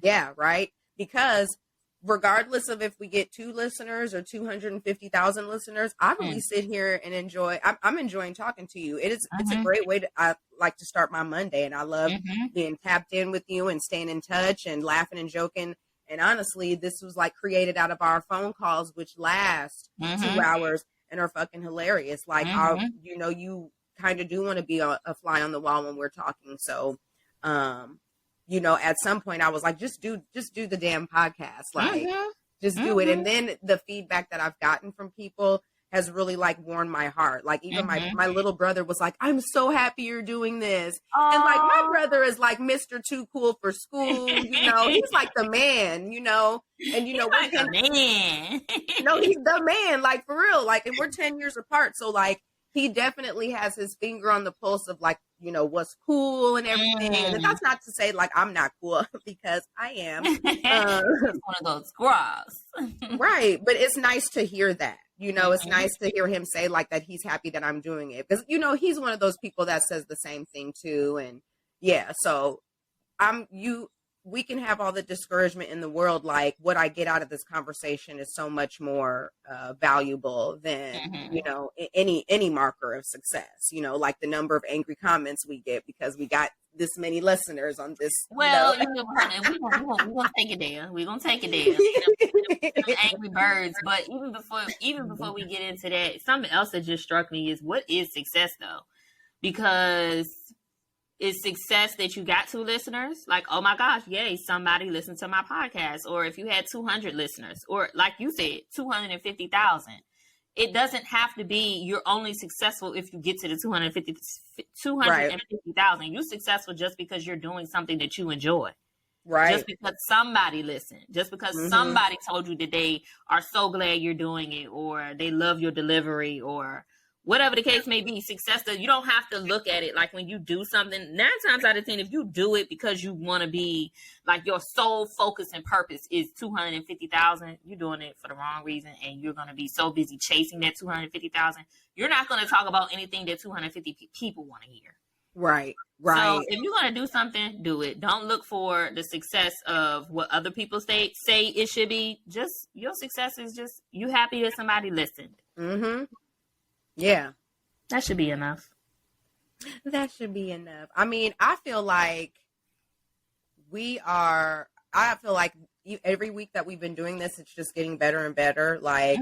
Yeah, right. Because regardless of if we get 2 listeners or 250,000 listeners, I really sit here and enjoy. I'm enjoying talking to you. It's a great way I like to start my Monday, and I love being tapped in with you and staying in touch and laughing and joking. And honestly, this was like created out of our phone calls, which last 2 hours and are fucking hilarious. Like, you know, you kind of do want to be a fly on the wall when we're talking. So, you know, at some point I was like, just do the damn podcast. Like, just do it. And then the feedback that I've gotten from people has really like warmed my heart. Like even my little brother was like, I'm so happy you're doing this. Aww. And like, my brother is like Mr. Too Cool for School. You know, he's like the man, you know, and you know, he's like the man. No, he's the man, like for real. Like, and we're 10 years apart. So like, he definitely has his finger on the pulse of like, you know, what's cool and everything. And that's not to say like I'm not cool, because I am. One of those squaws. Right. But it's nice to hear that, you know, it's nice to hear him say like that he's happy that I'm doing it, because, you know, he's one of those people that says the same thing too. And yeah, so we can have all the discouragement in the world. Like what I get out of this conversation is so much more valuable than, you know, any marker of success, you know, like the number of angry comments we get because we got this many listeners on this. Well, you know, we're gonna take it there. We're gonna take it there. Angry birds. But even before we get into that, something else that just struck me is, what is success though? Because is success that you got 2 listeners? Like, oh my gosh, yay, somebody listened to my podcast. Or if you had 200 listeners, or like you said, 250,000. It doesn't have to be you're only successful if you get to the 250,000. You're successful just because you're doing something that you enjoy. Right. Just because somebody listened, just because somebody told you that they are so glad you're doing it, or they love your delivery, or whatever the case may be. Success, you don't have to look at it like when you do something. 9 times out of 10, if you do it because you want to be like, your sole focus and purpose is 250,000, you're doing it for the wrong reason, and you're going to be so busy chasing that 250,000, you're not going to talk about anything that 250 people want to hear. Right. So if you're going to do something, do it. Don't look for the success of what other people say it should be. Just your success is just you happy that somebody listened. Mm-hmm. Yeah. That should be enough. That should be enough. I mean, I feel like every week that we've been doing this, it's just getting better and better. Like,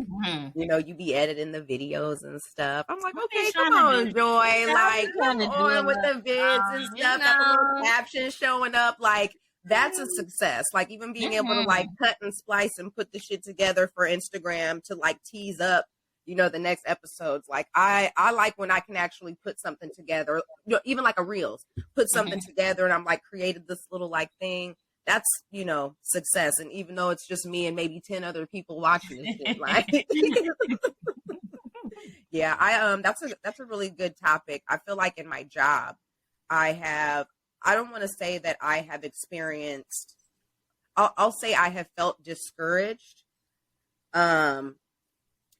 you be editing the videos and stuff. I'm like, okay, come on, Joy. Like, come on with the vids and stuff. Got the little captions showing up. Like, that's a success. Like, even being able to, like, cut and splice and put the shit together for Instagram to, like, tease up, the next episodes. Like, I like when I can actually put something together, even like a Reels, put something together and I'm, like, created this little, like, thing. That's, success. And even though it's just me and maybe 10 other people watching this shit, like, yeah, that's a really good topic. I feel like in my job, I don't want to say that I have experienced, I'll say I have felt discouraged.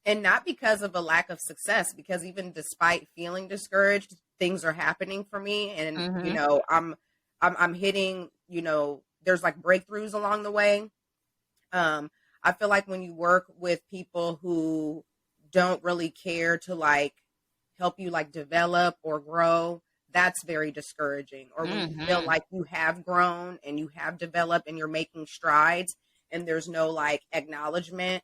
And not because of a lack of success, because even despite feeling discouraged, things are happening for me. And, I'm hitting, there's like breakthroughs along the way. I feel like when you work with people who don't really care to like help you like develop or grow, that's very discouraging. Or when you feel like you have grown and you have developed and you're making strides and there's no like acknowledgement,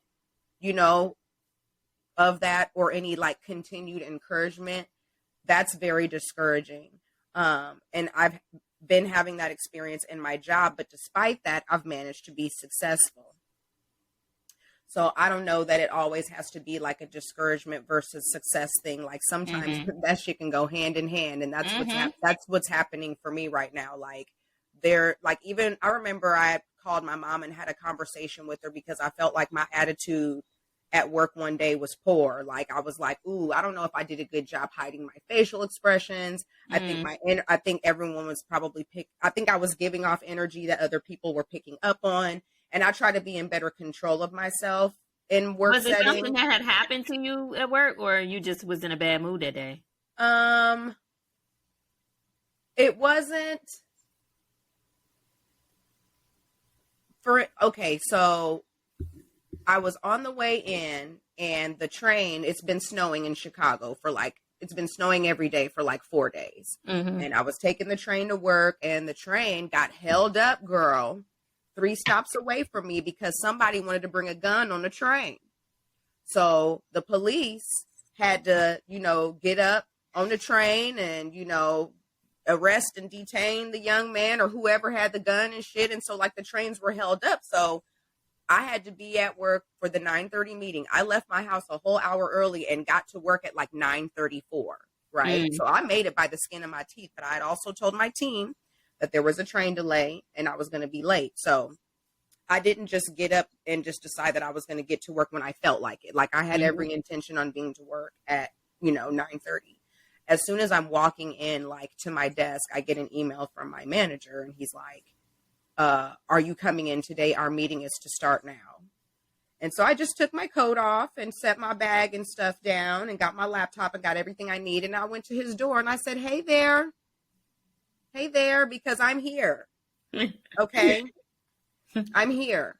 of that or any like continued encouragement, that's very discouraging. And I've been having that experience in my job, but despite that, I've managed to be successful. So I don't know that it always has to be like a discouragement versus success thing. Like sometimes that shit can go hand in hand, and that's what's happening for me right now. Like even I remember I called my mom and had a conversation with her because I felt like my attitude at work one day was poor. Like I was like, ooh, I don't know if I did a good job hiding my facial expressions. I think everyone was probably I think I was giving off energy that other people were picking up on. And I try to be in better control of myself in work settings. Was it something that had happened to you at work, or you just was in a bad mood that day? It wasn't okay, so I was on the way in and the train, it's been snowing in Chicago it's been snowing every day for like 4 days. And I was taking the train to work and the train got held up, girl, 3 stops away from me because somebody wanted to bring a gun on the train. So the police had to, get up on the train and, arrest and detain the young man or whoever had the gun and shit. And so like the trains were held up. So I had to be at work for the 9:30 meeting. I left my house a whole hour early and got to work at like 9:34, right? So I made it by the skin of my teeth, but I had also told my team that there was a train delay and I was going to be late. So I didn't just get up and just decide that I was going to get to work when I felt like it. Like I had every intention on being to work at, 9:30. As soon as I'm walking in, like to my desk, I get an email from my manager and he's like, are you coming in today? Our meeting is to start now. And so I just took my coat off and set my bag and stuff down and got my laptop and got everything I need. And I went to his door and I said, hey there, because I'm here. Okay. I'm here.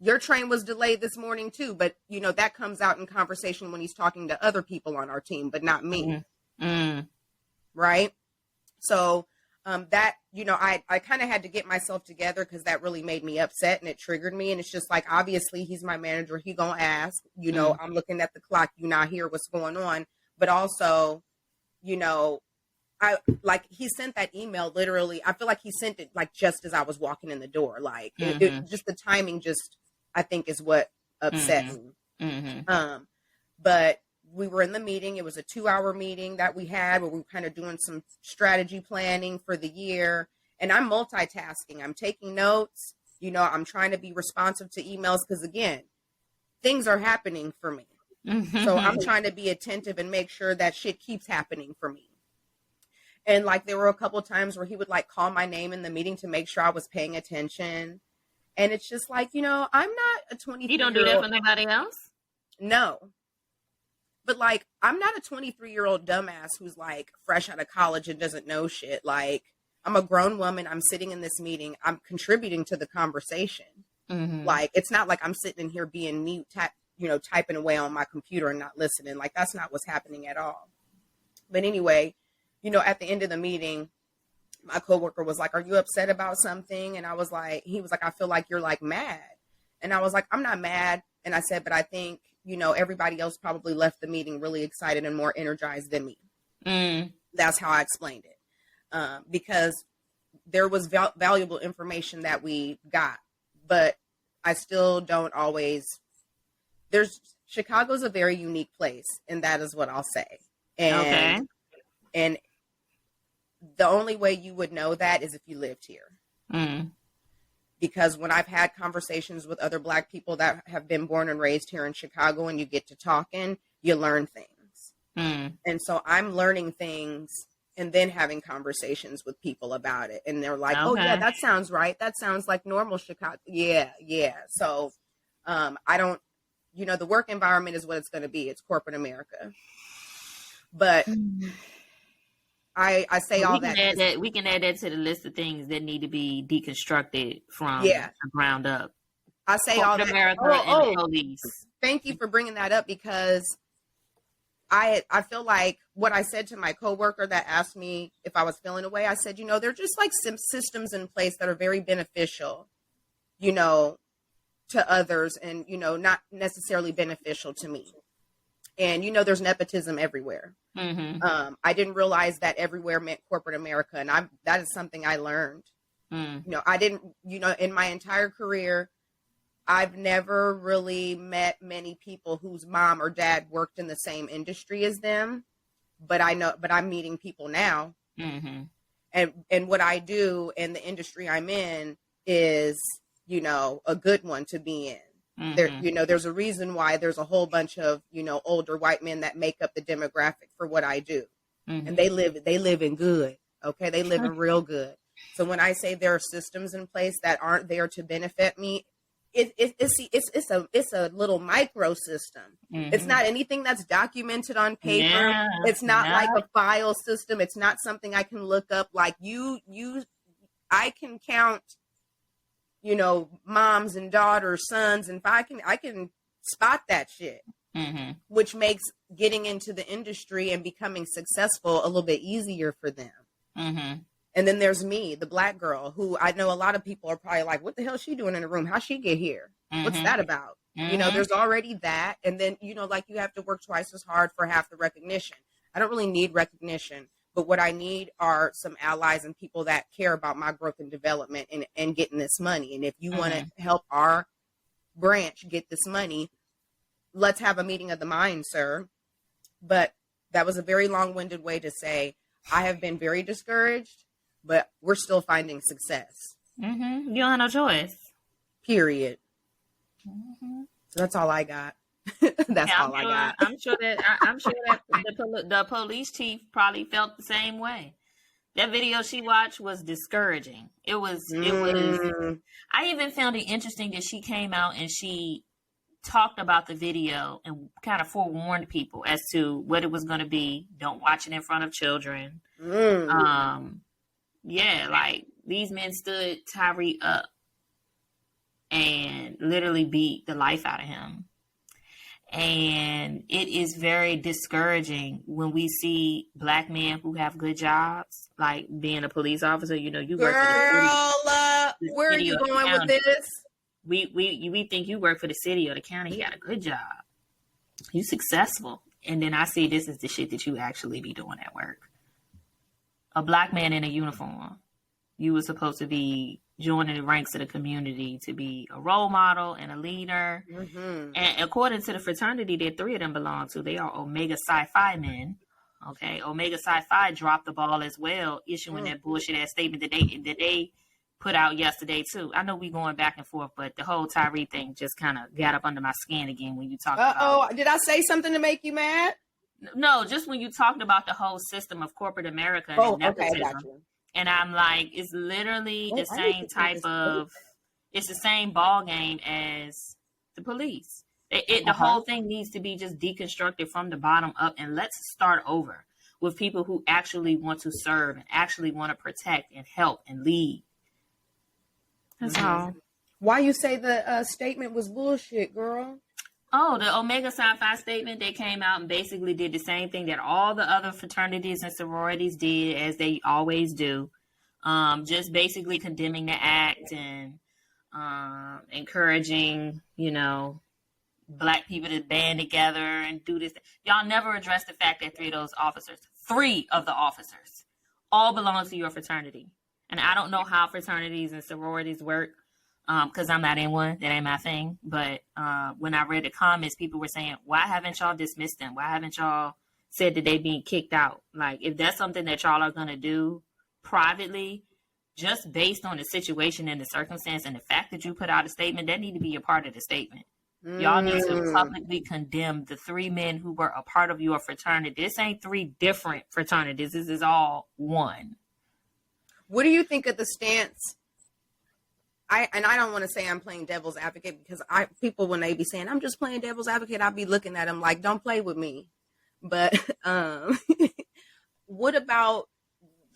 Your train was delayed this morning too, but that comes out in conversation when he's talking to other people on our team, but not me. Right. So, that, I kind of had to get myself together because that really made me upset and it triggered me. And it's just like, obviously he's my manager. He gonna ask, I'm looking at the clock, you not hear what's going on. But also, he sent that email literally. I feel like he sent it like just as I was walking in the door. Like it just the timing just, I think is what upset me. But we were in the meeting. It was a 2-hour meeting that we had where we were kind of doing some strategy planning for the year. And I'm multitasking. I'm taking notes. I'm trying to be responsive to emails because, again, things are happening for me. So I'm trying to be attentive and make sure that shit keeps happening for me. And, like, there were a couple of times where he would, like, call my name in the meeting to make sure I was paying attention. And it's just like, I'm not a 23-year-old. You don't do that for nobody else? No. But like, I'm not a 23-year-old dumbass who's like fresh out of college and doesn't know shit. Like, I'm a grown woman. I'm sitting in this meeting. I'm contributing to the conversation. Mm-hmm. Like, it's not like I'm sitting in here being mute, typing away on my computer and not listening. Like, that's not what's happening at all. But anyway, at the end of the meeting, my coworker was like, "Are you upset about something?" And he was like, "I feel like you're like mad." And I was like, "I'm not mad." And I said, "But I think, everybody else probably left the meeting really excited and more energized than me." That's how I explained it. Because there was valuable information that we got, but I still don't always, Chicago's a very unique place, and that is what I'll say. And the only way you would know that is if you lived here. Because when I've had conversations with other Black people that have been born and raised here in Chicago, and you get to talking, you learn things. And so I'm learning things and then having conversations with people about it. And they're like, "Oh yeah, that sounds right. That sounds like normal Chicago." Yeah. So I don't, the work environment is what it's going to be. It's corporate America. But I say all that. We can add that to the list of things that need to be deconstructed from the ground up. I say all that. America and the police. Thank you for bringing that up, because I feel like what I said to my coworker that asked me if I was feeling away, I said, they're just like some systems in place that are very beneficial, to others and, not necessarily beneficial to me. And, there's nepotism everywhere. I didn't realize that everywhere meant corporate America. And that is something I learned. I didn't, in my entire career, I've never really met many people whose mom or dad worked in the same industry as them. But I'm meeting people now. And what I do in the industry I'm in is, a good one to be in. There's a reason why there's a whole bunch of, older white men that make up the demographic for what I do. And they live in good. Okay. They live in real good. So when I say there are systems in place that aren't there to benefit me, it's a little micro system. It's not anything that's documented on paper. It's not like a file system. It's not something I can look up. Like I can count, moms and daughters, sons, and I can spot that shit, which makes getting into the industry and becoming successful a little bit easier for them. And then there's me, the Black girl, who I know a lot of people are probably like, "What the hell is she doing in the room? How'd she get here? What's that about?" There's already that. And then, like you have to work twice as hard for half the recognition. I don't really need recognition, but what I need are some allies and people that care about my growth and development and getting this money. And if you want to help our branch get this money, let's have a meeting of the mind, sir. But that was a very long-winded way to say I have been very discouraged, but we're still finding success. You don't have no choice. Period. So that's all I got. That's all I got. I'm sure that the police chief probably felt the same way. That video she watched was discouraging. It was. I even found it interesting that she came out and she talked about the video and kind of forewarned people as to what it was going to be. Don't watch it in front of children. Like these men stood Tyre up and literally beat the life out of him. And it is very discouraging when we see Black men who have good jobs, like being a police officer. You work for the city. Where are you going with this? We think you work for the city or the county. You got a good job. You successful. And then I see this is the shit that you actually be doing at work. A Black man in a uniform. You were supposed to be joining the ranks of the community to be a role model and a leader. And according to the fraternity that three of them belong to, they are Omega Psi Phi men. Okay, Omega Psi Phi dropped the ball as well, issuing that bullshit ass statement that they put out yesterday too. I know we going back and forth, but the whole Tyre thing just kind of got up under my skin again when you talked about. Did I say something to make you mad? No, just when you talked about the whole system of corporate America and nepotism. Okay, got you. And I'm like, it's literally the same type of, it's the same ball game as the police. The whole thing needs to be just deconstructed from the bottom up, and let's start over with people who actually want to serve and actually want to protect and help and lead. That's all. Why you say the statement was bullshit, girl? Oh, the Omega Psi Phi statement, they came out and basically did the same thing that all the other fraternities and sororities did, as they always do. Just basically condemning the act and encouraging, Black people to band together and do this. Y'all never addressed the fact that three of the officers, all belong to your fraternity. And I don't know how fraternities and sororities work, because I'm not in one. That ain't my thing. But when I read the comments, people were saying, why haven't y'all dismissed them? Why haven't y'all said that they being kicked out? Like, if that's something that y'all are going to do privately, just based on the situation and the circumstance and the fact that you put out a statement, that need to be a part of the statement. Y'all need to publicly condemn the three men who were a part of your fraternity. This ain't three different fraternities. This is all one. What do you think of the stance? I don't want to say I'm playing devil's advocate, because people, when they be saying I'm just playing devil's advocate, I'll be looking at them like, don't play with me. But what about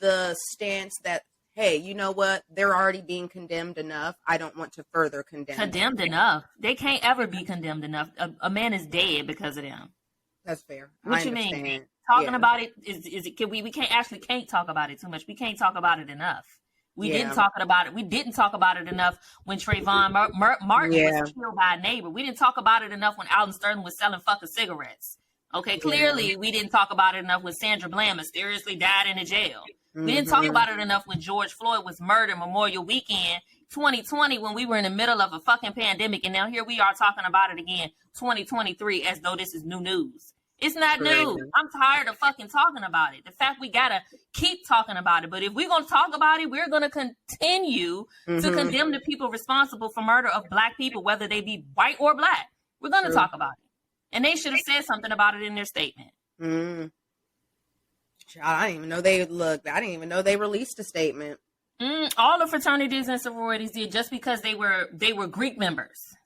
the stance that, hey, you know what? They're already being condemned enough. I don't want to further condemn them. Condemned enough? They can't ever be condemned enough. A man is dead because of them. That's fair. What you mean? Talking about it is it? We can't talk about it too much. We can't talk about it enough. We didn't talk about it. We didn't talk about it enough when Trayvon Martin was killed by a neighbor. We didn't talk about it enough when Alton Sterling was selling fucking cigarettes. Okay, clearly we didn't talk about it enough when Sandra Bland mysteriously died in a jail. We didn't talk about it enough when George Floyd was murdered Memorial Weekend 2020, when we were in the middle of a fucking pandemic, and now here we are talking about it again 2023 as though this is new news. It's not new. I'm tired of fucking talking about it. The fact we gotta keep talking about it. But if we're gonna talk about it, we're gonna continue to condemn the people responsible for murder of Black people, whether they be white or Black. We're gonna talk about it. And they should have said something about it in their statement. I didn't even know they released a statement. All the fraternities and sororities did, just because they were Greek members.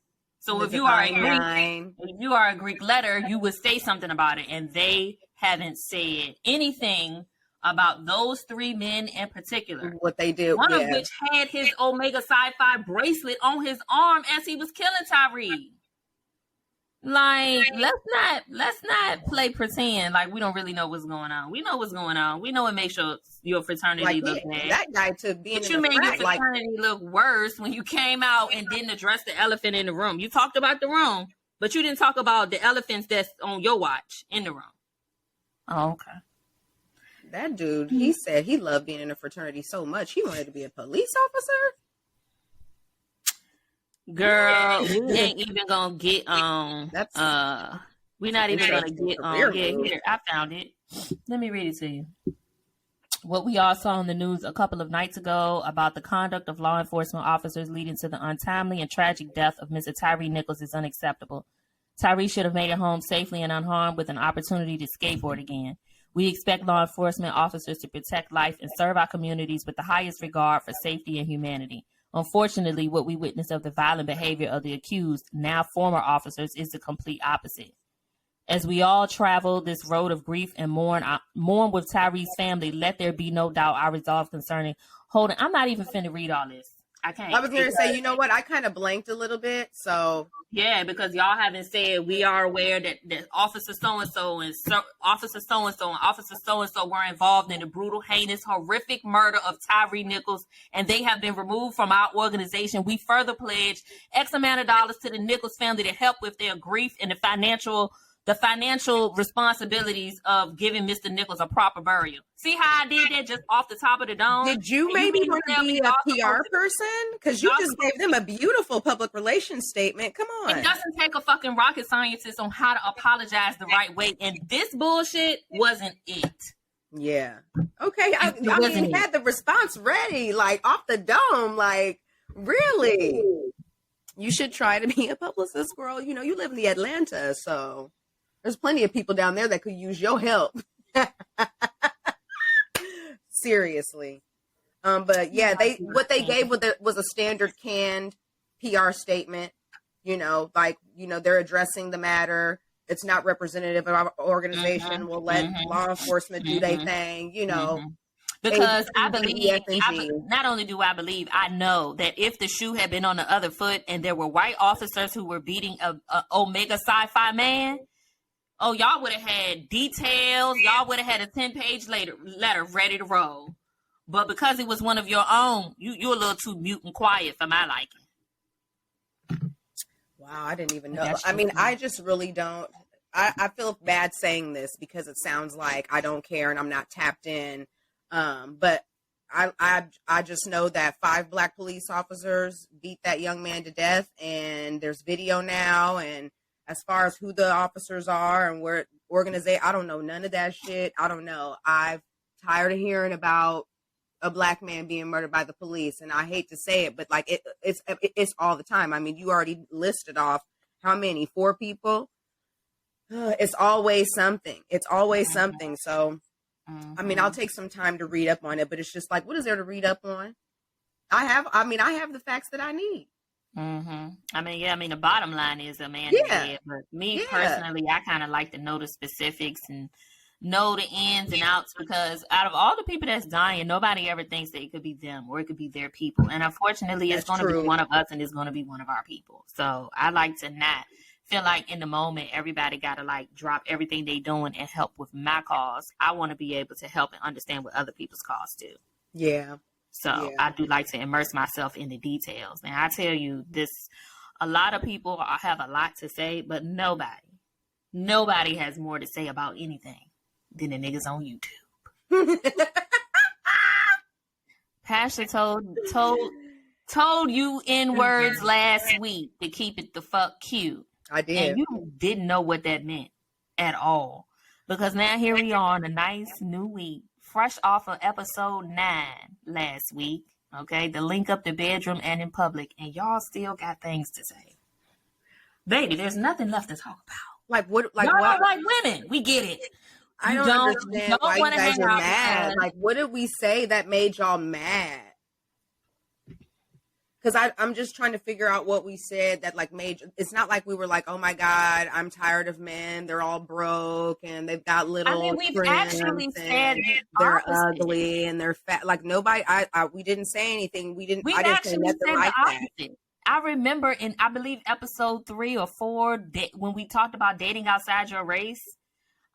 So if you are a Greek letter, you would say something about it, and they haven't said anything about those three men in particular. What they did, one of which had his Omega Psi Phi bracelet on his arm as he was killing Tyre. Like, let's not play pretend like we don't really know what's going on. We know what's going on. We know it makes your fraternity look bad. That guy took being, but you made your fraternity look worse when you came out and didn't address the elephant in the room. You talked about the room, but you didn't talk about the elephants that's on your watch in the room. Oh, okay. That dude, he said he loved being in a fraternity so much he wanted to be a police officer. Girl, we ain't even gonna get on. We're not even gonna get on. Yeah, here, I found it. Let me read it to you. What we all saw on the news a couple of nights ago about the conduct of law enforcement officers leading to the untimely and tragic death of Mr. Tyre Nichols is unacceptable. Tyre should have made it home safely and unharmed with an opportunity to skateboard again. We expect law enforcement officers to protect life and serve our communities with the highest regard for safety and humanity. Unfortunately, what we witnessed of the violent behavior of the accused, now former officers, is the complete opposite. As we all travel this road of grief and mourn with Tyre's family, let there be no doubt our resolve concerning holding. I'm not even finna read all this. I can't. I was going to say, you know what? I kind of blanked a little bit. So yeah, because y'all haven't said we are aware that Officer so-and-so and Officer so-and-so and Officer so-and-so were involved in the brutal, heinous, horrific murder of Tyre Nichols, and they have been removed from our organization. We further pledge X amount of dollars to the Nichols family to help with their grief and the financial responsibilities of giving Mr. Nichols a proper burial. See how I did that just off the top of the dome? Did you maybe want to be a PR person? Because you just gave them a beautiful public relations statement. Come on. It doesn't take a fucking rocket scientist on how to apologize the right way. And this bullshit wasn't it. Yeah. Okay. I mean, had the response ready, like off the dome. Like, really? You should try to be a publicist, girl. You know, you live in the Atlanta, so there's plenty of people down there that could use your help. Seriously. But yeah, what they gave was a standard canned PR statement. You know, like, you know, they're addressing the matter. It's not representative of our organization. We'll let law enforcement do their thing, you know. Because I believe, not only do I believe, I know that if the shoe had been on the other foot and there were white officers who were beating a Omega sci-fi man, oh, y'all would have had details. Y'all would have had a 10-page letter ready to roll. But because it was one of your own, you're a little too mute and quiet for my liking. Wow, I didn't even know. I mean, I just really don't. I feel bad saying this because it sounds like I don't care and I'm not tapped in. But I just know that 5 black police officers beat that young man to death, and there's video now. And as far as who the officers are and where organization, I don't know none of that shit. I don't know. I'm tired of hearing about a black man being murdered by the police, and I hate to say it, but like it's all the time. I mean, you already listed off how many? 4 people. It's always something. It's always something. So. I mean, I'll take some time to read up on it, but it's just like, what is there to read up on? I have the facts that I need. I mean, the bottom line is a man is dead, but me personally, I kind of like to know the specifics and know the ins and outs, because out of all the people that's dying, nobody ever thinks that it could be them or it could be their people. And unfortunately, it's going to be one of us, and it's going to be one of our people. So I like to not feel like in the moment everybody gotta like drop everything they doing and help with my cause. I want to be able to help and understand what other people's cause do. So I do like to immerse myself in the details. And I tell you this, a lot of people have a lot to say, but nobody has more to say about anything than the niggas on YouTube. Pascha told you in words last week to keep it the fuck cute. I did. And you didn't know what that meant at all. Because now here we are on a nice new week, fresh off of episode 9 last week. Okay, the link up the bedroom and in public, and y'all still got things to say. Baby, there's nothing left to talk about. Like what? Like y'all what? Don't like women. We get it. I don't understand why you guys are mad. Like, what did we say that made y'all mad? Because I'm just trying to figure out what we said that like made. It's not like we were like, oh my God, I'm tired of men. They're all broke and they've got little. I mean, we've actually said they're ugly and they're fat. Like nobody. We didn't say anything. I didn't say nothing like that. I remember in, I believe, episode 3 or 4, when we talked about dating outside your race.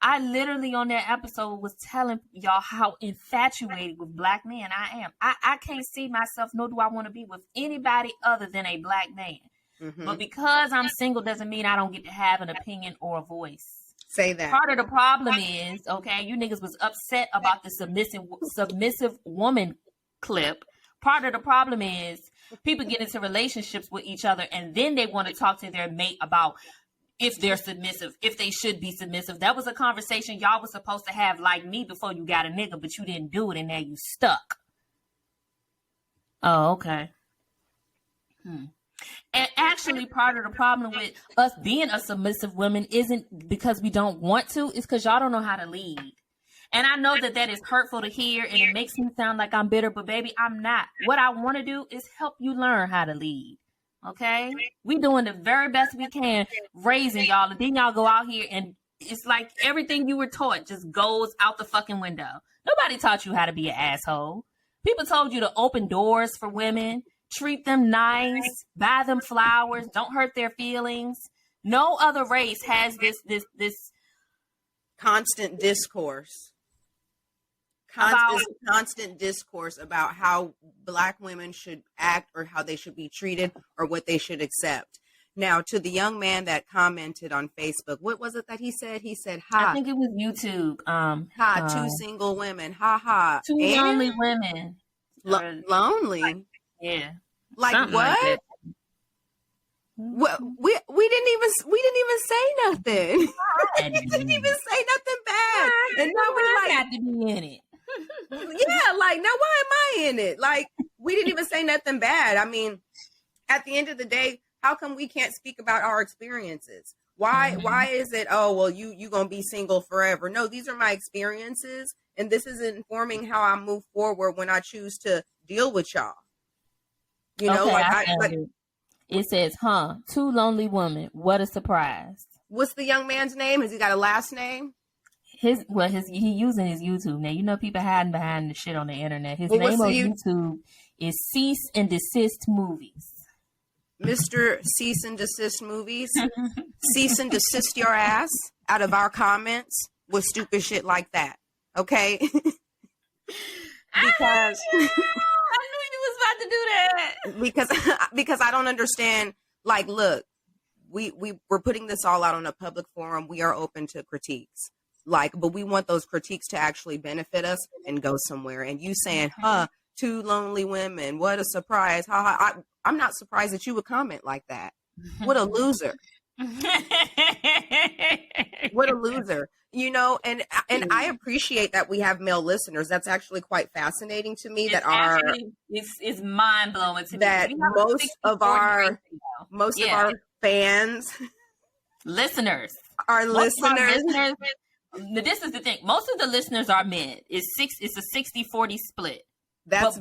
I literally on that episode was telling y'all how infatuated with black men I am. I can't see myself, nor do I want to be with anybody other than a black man. But because I'm single doesn't mean I don't get to have an opinion or a voice. Say that. Part of the problem is, okay, you niggas was upset about the submissive woman clip. Part of the problem is people get into relationships with each other and then they want to talk to their mate about if they're submissive, if they should be submissive. That was a conversation y'all was supposed to have like me before you got a nigga, but you didn't do it and now you stuck. Oh, okay. And actually part of the problem with us being a submissive woman isn't because we don't want to, it's because y'all don't know how to lead. And I know that is hurtful to hear and it makes me sound like I'm bitter, but baby, I'm not. What I want to do is help you learn how to lead. Okay, we doing the very best we can raising y'all, and then y'all go out here and it's like everything you were taught just goes out the fucking window. Nobody taught you how to be an asshole. People told you to open doors for women, treat them nice, buy them flowers, don't hurt their feelings. No other race has this constant discourse. Constant discourse about how black women should act or how they should be treated or what they should accept. Now, to the young man that commented on Facebook, what was it that he said? He said, ha. I think it was YouTube. Two single women. Ha ha. Two lonely women. Lonely? Yeah. Like something what? Like well, we didn't even say nothing. We didn't even say nothing bad. And now we got to be in it. Yeah, like now why am I in it? Like we didn't even say nothing bad. I mean, at the end of the day, how come we can't speak about our experiences? Why is it, oh well, you gonna be single forever? No, these are my experiences, and this is informing how I move forward when I choose to deal with y'all. You know, okay, It says, two lonely women. What a surprise. What's the young man's name? Has he got a last name? He using his YouTube name. You know, people hiding behind the shit on the internet. His name on YouTube is Cease and Desist Movies. Mr. Cease and Desist Movies. Cease and desist your ass out of our comments with stupid shit like that. Okay? Because I knew you was about to do that. Because I don't understand. Like, look, we're putting this all out on a public forum. We are open to critiques. Like, but we want those critiques to actually benefit us and go somewhere. And you saying, two lonely women, what a surprise. I'm not surprised that you would comment like that. What a loser. What a loser. You know, and I appreciate that we have male listeners. That's actually quite fascinating to me. It's mind blowing to me. That most of our fans, listeners, are listeners. This is the thing. Most of the listeners are men. It's a 60-40 split. That's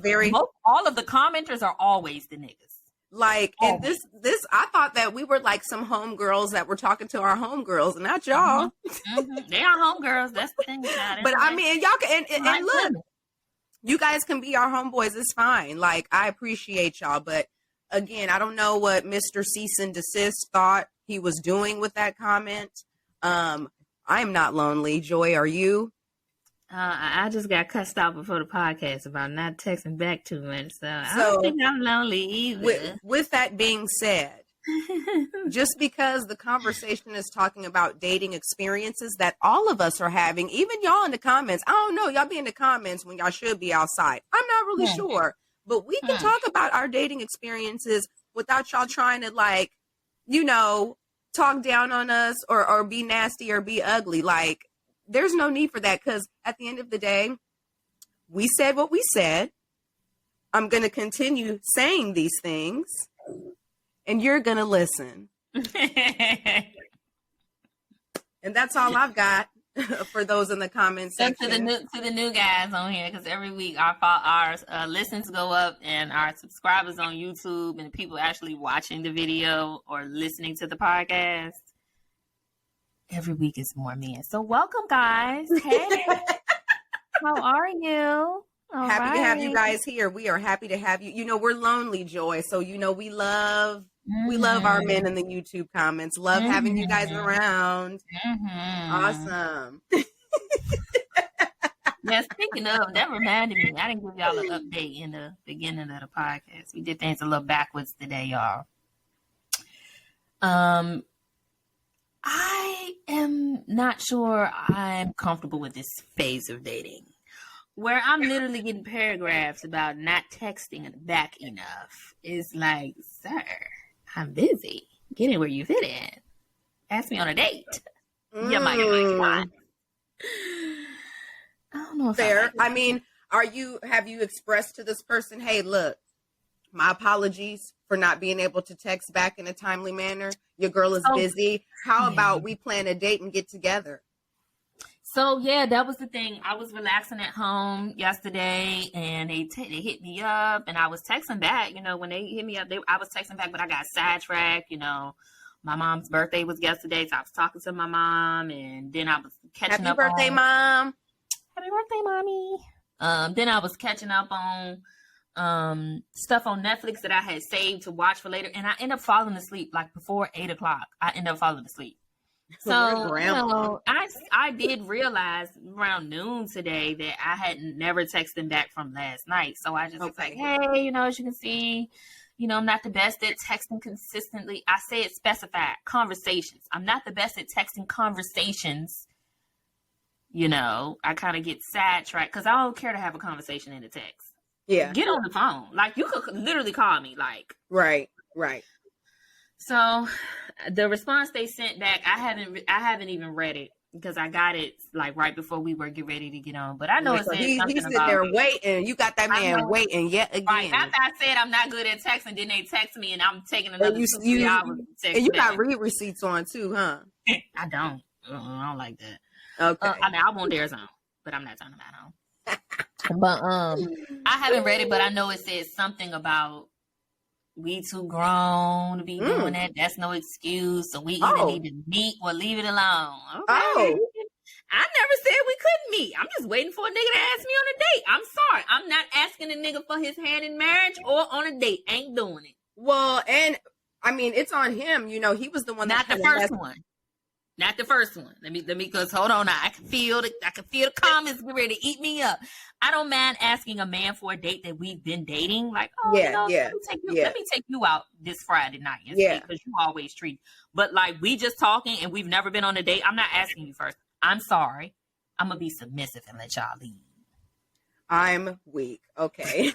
all of the commenters are always the niggas. Like, and this, I thought that we were like some homegirls that were talking to our homegirls, not y'all. They are homegirls. That's the thing about it. But I mean, y'all can, and look, you guys can be our homeboys. It's fine. Like, I appreciate y'all. But again, I don't know what Mr. Cease and Desist thought he was doing with that comment. I'm not lonely. Joy, are you? I just got cussed out before the podcast about not texting back too much. So I don't think I'm lonely either. With that being said, just because the conversation is talking about dating experiences that all of us are having, even y'all in the comments, I don't know, y'all be in the comments when y'all should be outside. I'm not really sure. But we can talk about our dating experiences without y'all trying to, like, you know, talk down on us or be nasty or be ugly. Like, there's no need for that, because at the end of the day, we said what we said. I'm going to continue saying these things, and you're going to listen. And that's all I've got for those in the comments section. To the new guys on here, because every week our listens go up and our subscribers on YouTube and the people actually watching the video or listening to the podcast. Every week is more men. So welcome, guys. Hey, how are you? Happy to have you guys here. We are happy to have you. You know, we're lonely, Joy. So, you know, we love our men in the YouTube comments. Love having you guys around. Awesome. Yeah, speaking of, that reminded me. I didn't give y'all an update in the beginning of the podcast. We did things a little backwards today, y'all. I am not sure I'm comfortable with this phase of dating where I'm literally getting paragraphs about not texting back enough. It's like, sir, I'm busy. Get in where you fit in. Ask me on a date. You might get like, I don't know if fair. I mean, have you expressed to this person, hey, look, my apologies for not being able to text back in a timely manner. Your girl is busy. How about we plan a date and get together? So, yeah, that was the thing. I was relaxing at home yesterday, and they hit me up, and I was texting back. You know, when they hit me up, I was texting back, but I got sidetracked. You know, my mom's birthday was yesterday, so I was talking to my mom, and then I was catching up. Happy birthday, Mom. Happy birthday, Mommy. Then I was catching up on stuff on Netflix that I had saved to watch for later, and I ended up falling asleep like before 8:00. I ended up falling asleep. So, you know, I did realize around noon today that I had never texted back from last night. So I just was like, hey, you know, as you can see, you know, I'm not the best at texting consistently. I say it specified, conversations. I'm not the best at texting conversations. You know, I kind of get sidetracked because I don't care to have a conversation in a text. Yeah. Get on the phone. Like, you could literally call me. Like, right. So the response they sent back, I haven't even read it because I got it like right before we were getting ready to get on. But I know it said something he's sitting there waiting. You got that man waiting yet again. Right. After I said I'm not good at texting, then they text me and I'm taking another 2-3 hours to text. And you got read receipts on too, huh? I don't. I don't like that. Okay. I mean, I want theirs on, but I'm not turning that on. But I haven't read it, but I know it says something about we too grown to be doing that. That's no excuse. So we either need to meet or leave it alone. Okay. Oh. I never said we couldn't meet. I'm just waiting for a nigga to ask me on a date. I'm sorry. I'm not asking a nigga for his hand in marriage or on a date. Ain't doing it. Well, and I mean, it's on him. You know, he was the one Not the first one. Not the first one. Let me, because hold on now. I can feel the comments ready to eat me up. I don't mind asking a man for a date that we've been dating. Like, let me take you out this Friday night. Because you always treat. But like, we just talking and we've never been on a date. I'm not asking you first. I'm sorry. I'm going to be submissive and let y'all leave. I'm weak. Okay.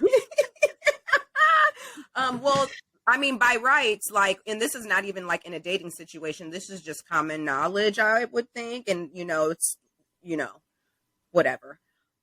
Well, I mean, by rights, like, and this is not even like in a dating situation. This is just common knowledge, I would think. And, you know, it's, you know, whatever.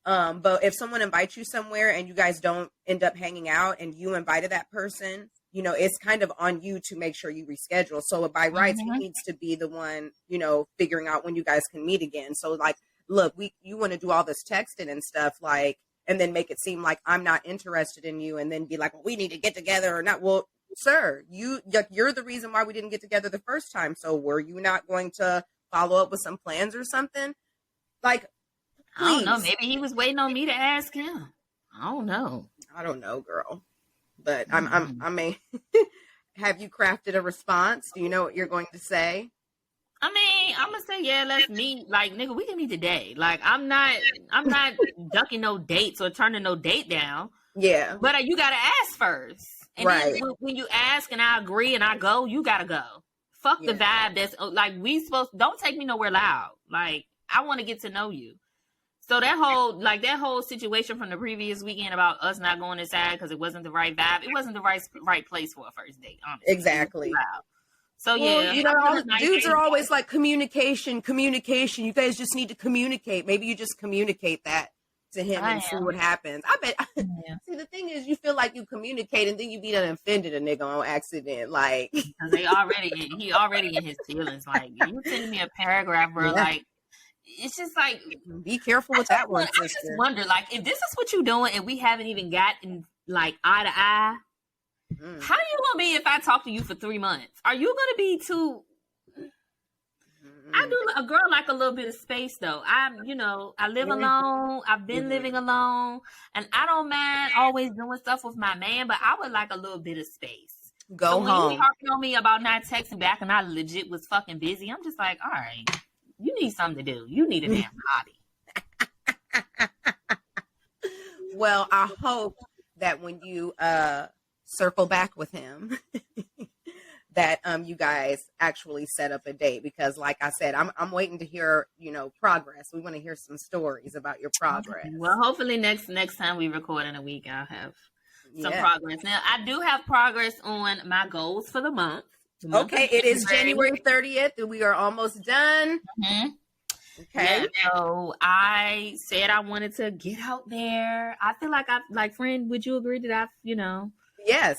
But if someone invites you somewhere and you guys don't end up hanging out and you invited that person, you know, it's kind of on you to make sure you reschedule. So by rights, he needs to be the one, you know, figuring out when you guys can meet again. So like, look, you want to do all this texting and stuff, like, and then make it seem like I'm not interested in you and then be like, well, we need to get together or not. Well, sir, you're the reason why we didn't get together the first time. So were you not going to follow up with some plans or something? Like, please. I don't know. Maybe he was waiting on me to ask him. I don't know. I don't know, girl. But I mean, have you crafted a response? Do you know what you're going to say? I mean, I'm gonna say, yeah, let's meet. Like, nigga, we can meet today. Like, I'm not ducking no dates or turning no date down. Yeah. But you gotta ask first. And then when you ask and I agree and I go, you gotta go. Fuck the vibe that's like don't take me nowhere loud. Like, I want to get to know you. So that whole situation from the previous weekend about us not going inside because it wasn't the right vibe, it wasn't the right place for a first date, honestly. Exactly. So yeah, you know, dudes are always like communication. You guys just need to communicate. Maybe you just communicate that to him and see what happens. I bet. See, the thing is, you feel like you communicate and then you be done offended a nigga on accident. Like, he already in his feelings. Like, you sending me a paragraph, bro. Yeah. Like, it's just like, be careful with that one. I just wonder, like, if this is what you're doing and we haven't even gotten like eye to eye. How are you gonna be if I talk to you for 3 months? Are you gonna be too? I do a girl like a little bit of space though. I live alone. I've been living alone, and I don't mind always doing stuff with my man. But I would like a little bit of space. Go when home. You harping on me about not texting back, and I legit was fucking busy. I'm just like, all right, you need something to do. You need a damn hobby. Well, I hope that when you circle back with him that you guys actually set up a date, because like I said, I'm waiting to hear, you know, progress. We want to hear some stories about your progress. Well, hopefully next time we record in a week, I'll have some progress. Now, I do have progress on my goals for the month. Okay, it is January 30th and we are almost done. Okay. Yeah, so I said I wanted to get out there. I feel like friend, would you agree that I've, you know, yes,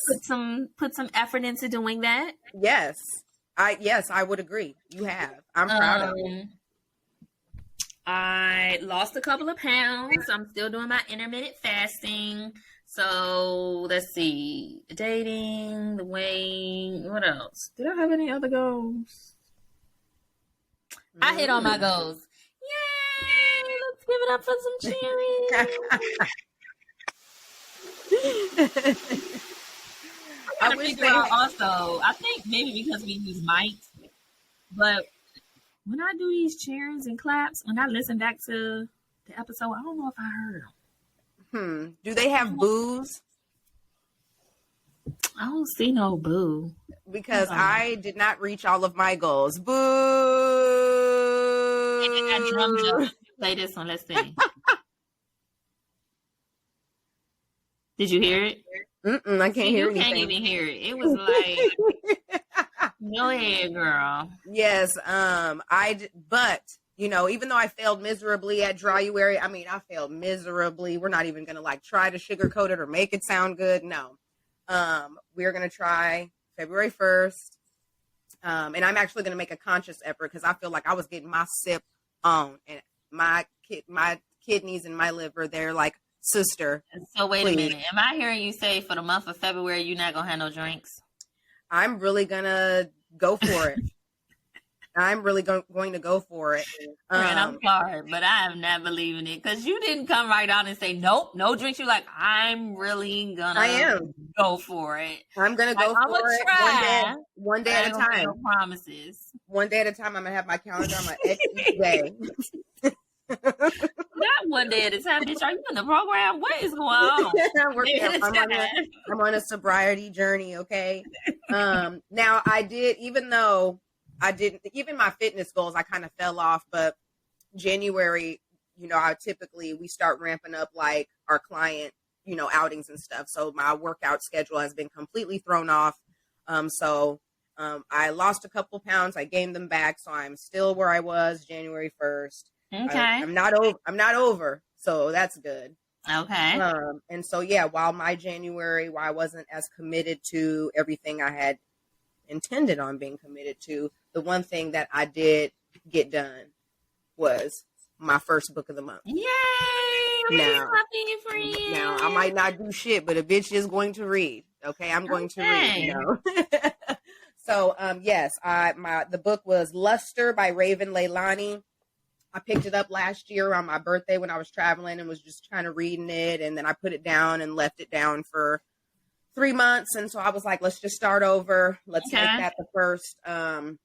put some effort into doing that? Yes, I would agree. You have. I'm proud of you. I lost a couple of pounds. I'm still doing my intermittent fasting. So let's see, dating, the weight. What else? Did I have any other goals? I hit all my goals. Yay! Let's give it up for some cheering. I figure out also, I think maybe because we use mics, but when I do these cheers and claps, when I listen back to the episode, I don't know if I heard them. Do they have boos? I don't see no boo. Because I did not reach all of my goals. Boo! And you got drum jump. Play this one. Let's see. Did you hear it? I can't hear anything. You can't even hear it. It was like, go ahead, girl. Yes. But, you know, even though I failed miserably at Dryuary, I mean, I failed miserably. We're not even going to like try to sugarcoat it or make it sound good. No. We're going to try February 1st. And I'm actually going to make a conscious effort because I feel like I was getting my sip on, and my kidneys and my liver, they're like sister. So wait please. a minute. Am I hearing you say for the month of February you're not gonna have no drinks? I'm really gonna go for it. I'm really going to go for it. And I'm sorry, but I am not believing it because you didn't come right out and say nope, no drinks. You're like, I'm really gonna go for it. I'm gonna go for it. Try. One day at a time. No promises. One day at a time. I'm gonna have my calendar on my X each day. Not one day at a time, bitch. Are you in the program? What is going on? I'm on a sobriety journey. Okay. Now I did, even though I didn't, even my fitness goals, I kind of fell off, but January, we start ramping up like our client, outings and stuff. So my workout schedule has been completely thrown off. I lost a couple pounds. I gained them back. So I'm still where I was January 1st. Okay. I'm not over. So that's good. Okay. And so, while my January, I wasn't as committed to everything I had intended on being committed to, the one thing that I did get done was my first book of the month. Yay! Now I might not do shit, but a bitch is going to read. Okay, I'm going to read. So yes, the book was Luster by Raven Leilani. I picked it up last year on my birthday when I was traveling and was just kind of reading it, and then I put it down and left it down for 3 months, and so I was like, let's just start over. Let's make that the first book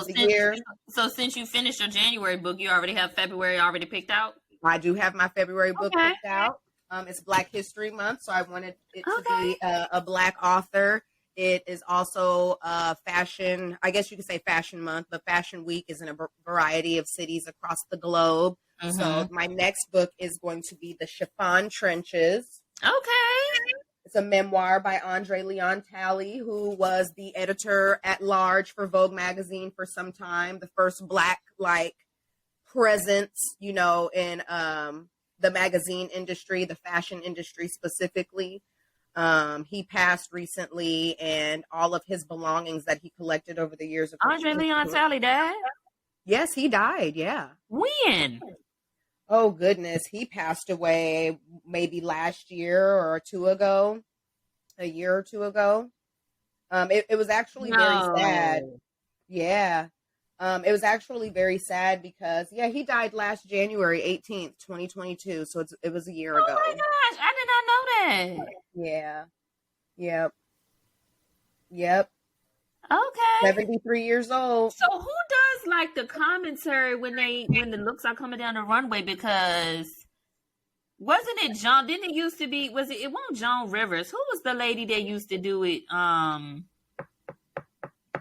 of the year. So since you finished your January book, you already have February already picked out? I do have my February book picked out. It's Black History Month, so I wanted it to be a Black author. It is also fashion, I guess you could say fashion month, but fashion week is in a variety of cities across the globe. Mm-hmm. So my next book is going to be The Chiffon Trenches. Okay. It's a memoir by Andre Leon Talley, who was the editor at large for Vogue magazine for some time, the first Black presence, in the magazine industry, the fashion industry specifically. He passed recently, and all of his belongings that he collected over the years. Andre Leon Talley died? Yes, he died. Yeah. When? Oh, goodness. He passed away maybe last year or a year or two ago. It was actually very sad. Yeah. It was actually very sad because, he died last January 18th, 2022. So it was a year ago. Oh, my gosh. I did not know that. Yeah. Yep. Okay. 73 years old. So who does the commentary when the looks are coming down the runway? Because wasn't it John? Didn't it used to be? It wasn't Joan Rivers? Who was the lady that used to do it?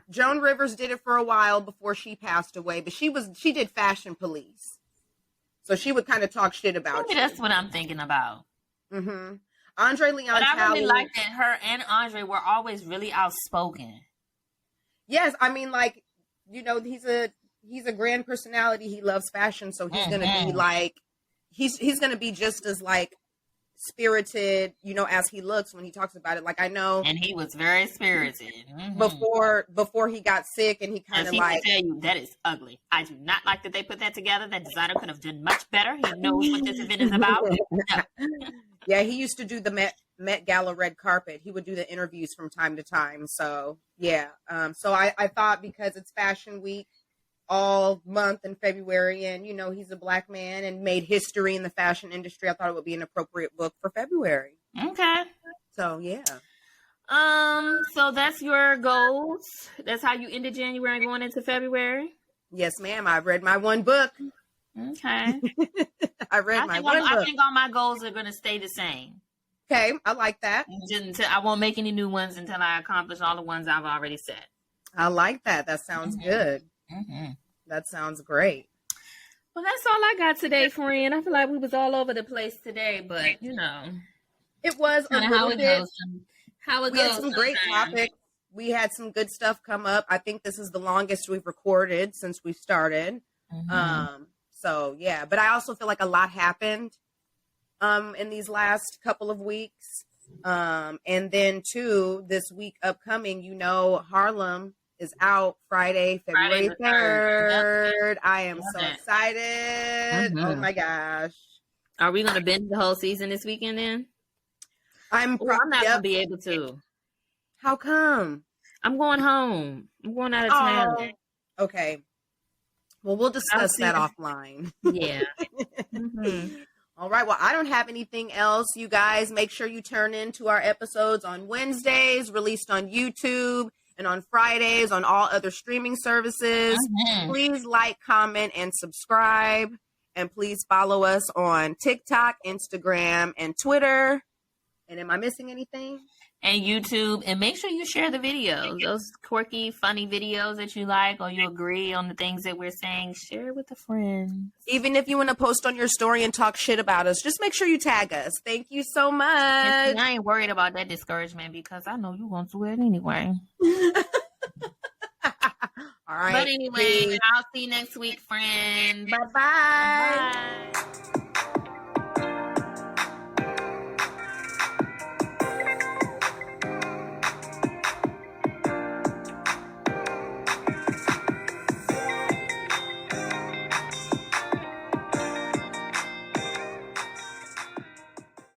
Joan Rivers did it for a while before she passed away, but she did Fashion Police, so she would kind of talk shit about. Maybe that's what I'm thinking about. Mm-hmm. Andre Leon Talley. I really liked that her and Andre were always really outspoken. Yes, I mean, he's a grand personality. He loves fashion, so he's gonna be he's gonna be just as spirited, as he looks when he talks about it. I know, and he was very spirited before he got sick, and he kind of tell you that is ugly. I do not like that they put that together. That designer could have done much better. He knows what this event is about. No. Yeah, he used to do the Met Gala red carpet. He would do the interviews from time to time. So yeah, so I thought because it's Fashion Week all month in February, and he's a Black man and made history in the fashion industry, I thought it would be an appropriate book for February. Okay. So yeah. So that's your goals. That's how you ended January going into February. Yes, ma'am. I've read my one book. Okay. I think all my goals are going to stay the same. Okay, I like that. I won't make any new ones until I accomplish all the ones I've already set. I like that. That sounds good. Mm-hmm. That sounds great. Well, that's all I got today, friend. I feel like we was all over the place today, but it was a little bit. How it goes. We had some great topics. We had some good stuff come up. I think this is the longest we've recorded since we started. Mm-hmm. So yeah, but I also feel like a lot happened in these last couple of weeks. And then too, this week upcoming, Harlem is out Friday, February 3rd. Yep. I am so excited. Mm-hmm. Oh my gosh. Are we going to binge the whole season this weekend then? I'm not going to be able to. How come? I'm going home. I'm going out of town. Okay. Well, we'll discuss that offline. Yeah. All right. Well, I don't have anything else. You guys, make sure you turn into our episodes on Wednesdays, released on YouTube, and on Fridays on all other streaming services. Please like, comment, and subscribe. And please follow us on TikTok, Instagram, and Twitter. And am I missing anything? And YouTube. And make sure you share the videos. Those quirky, funny videos that you like or you agree on the things that we're saying. Share it with a friend. Even if you want to post on your story and talk shit about us, just make sure you tag us. Thank you so much. And I ain't worried about that discouragement because I know you're going to do it anyway. All right. But anyway, I'll see you next week, friends. Bye-bye. Bye.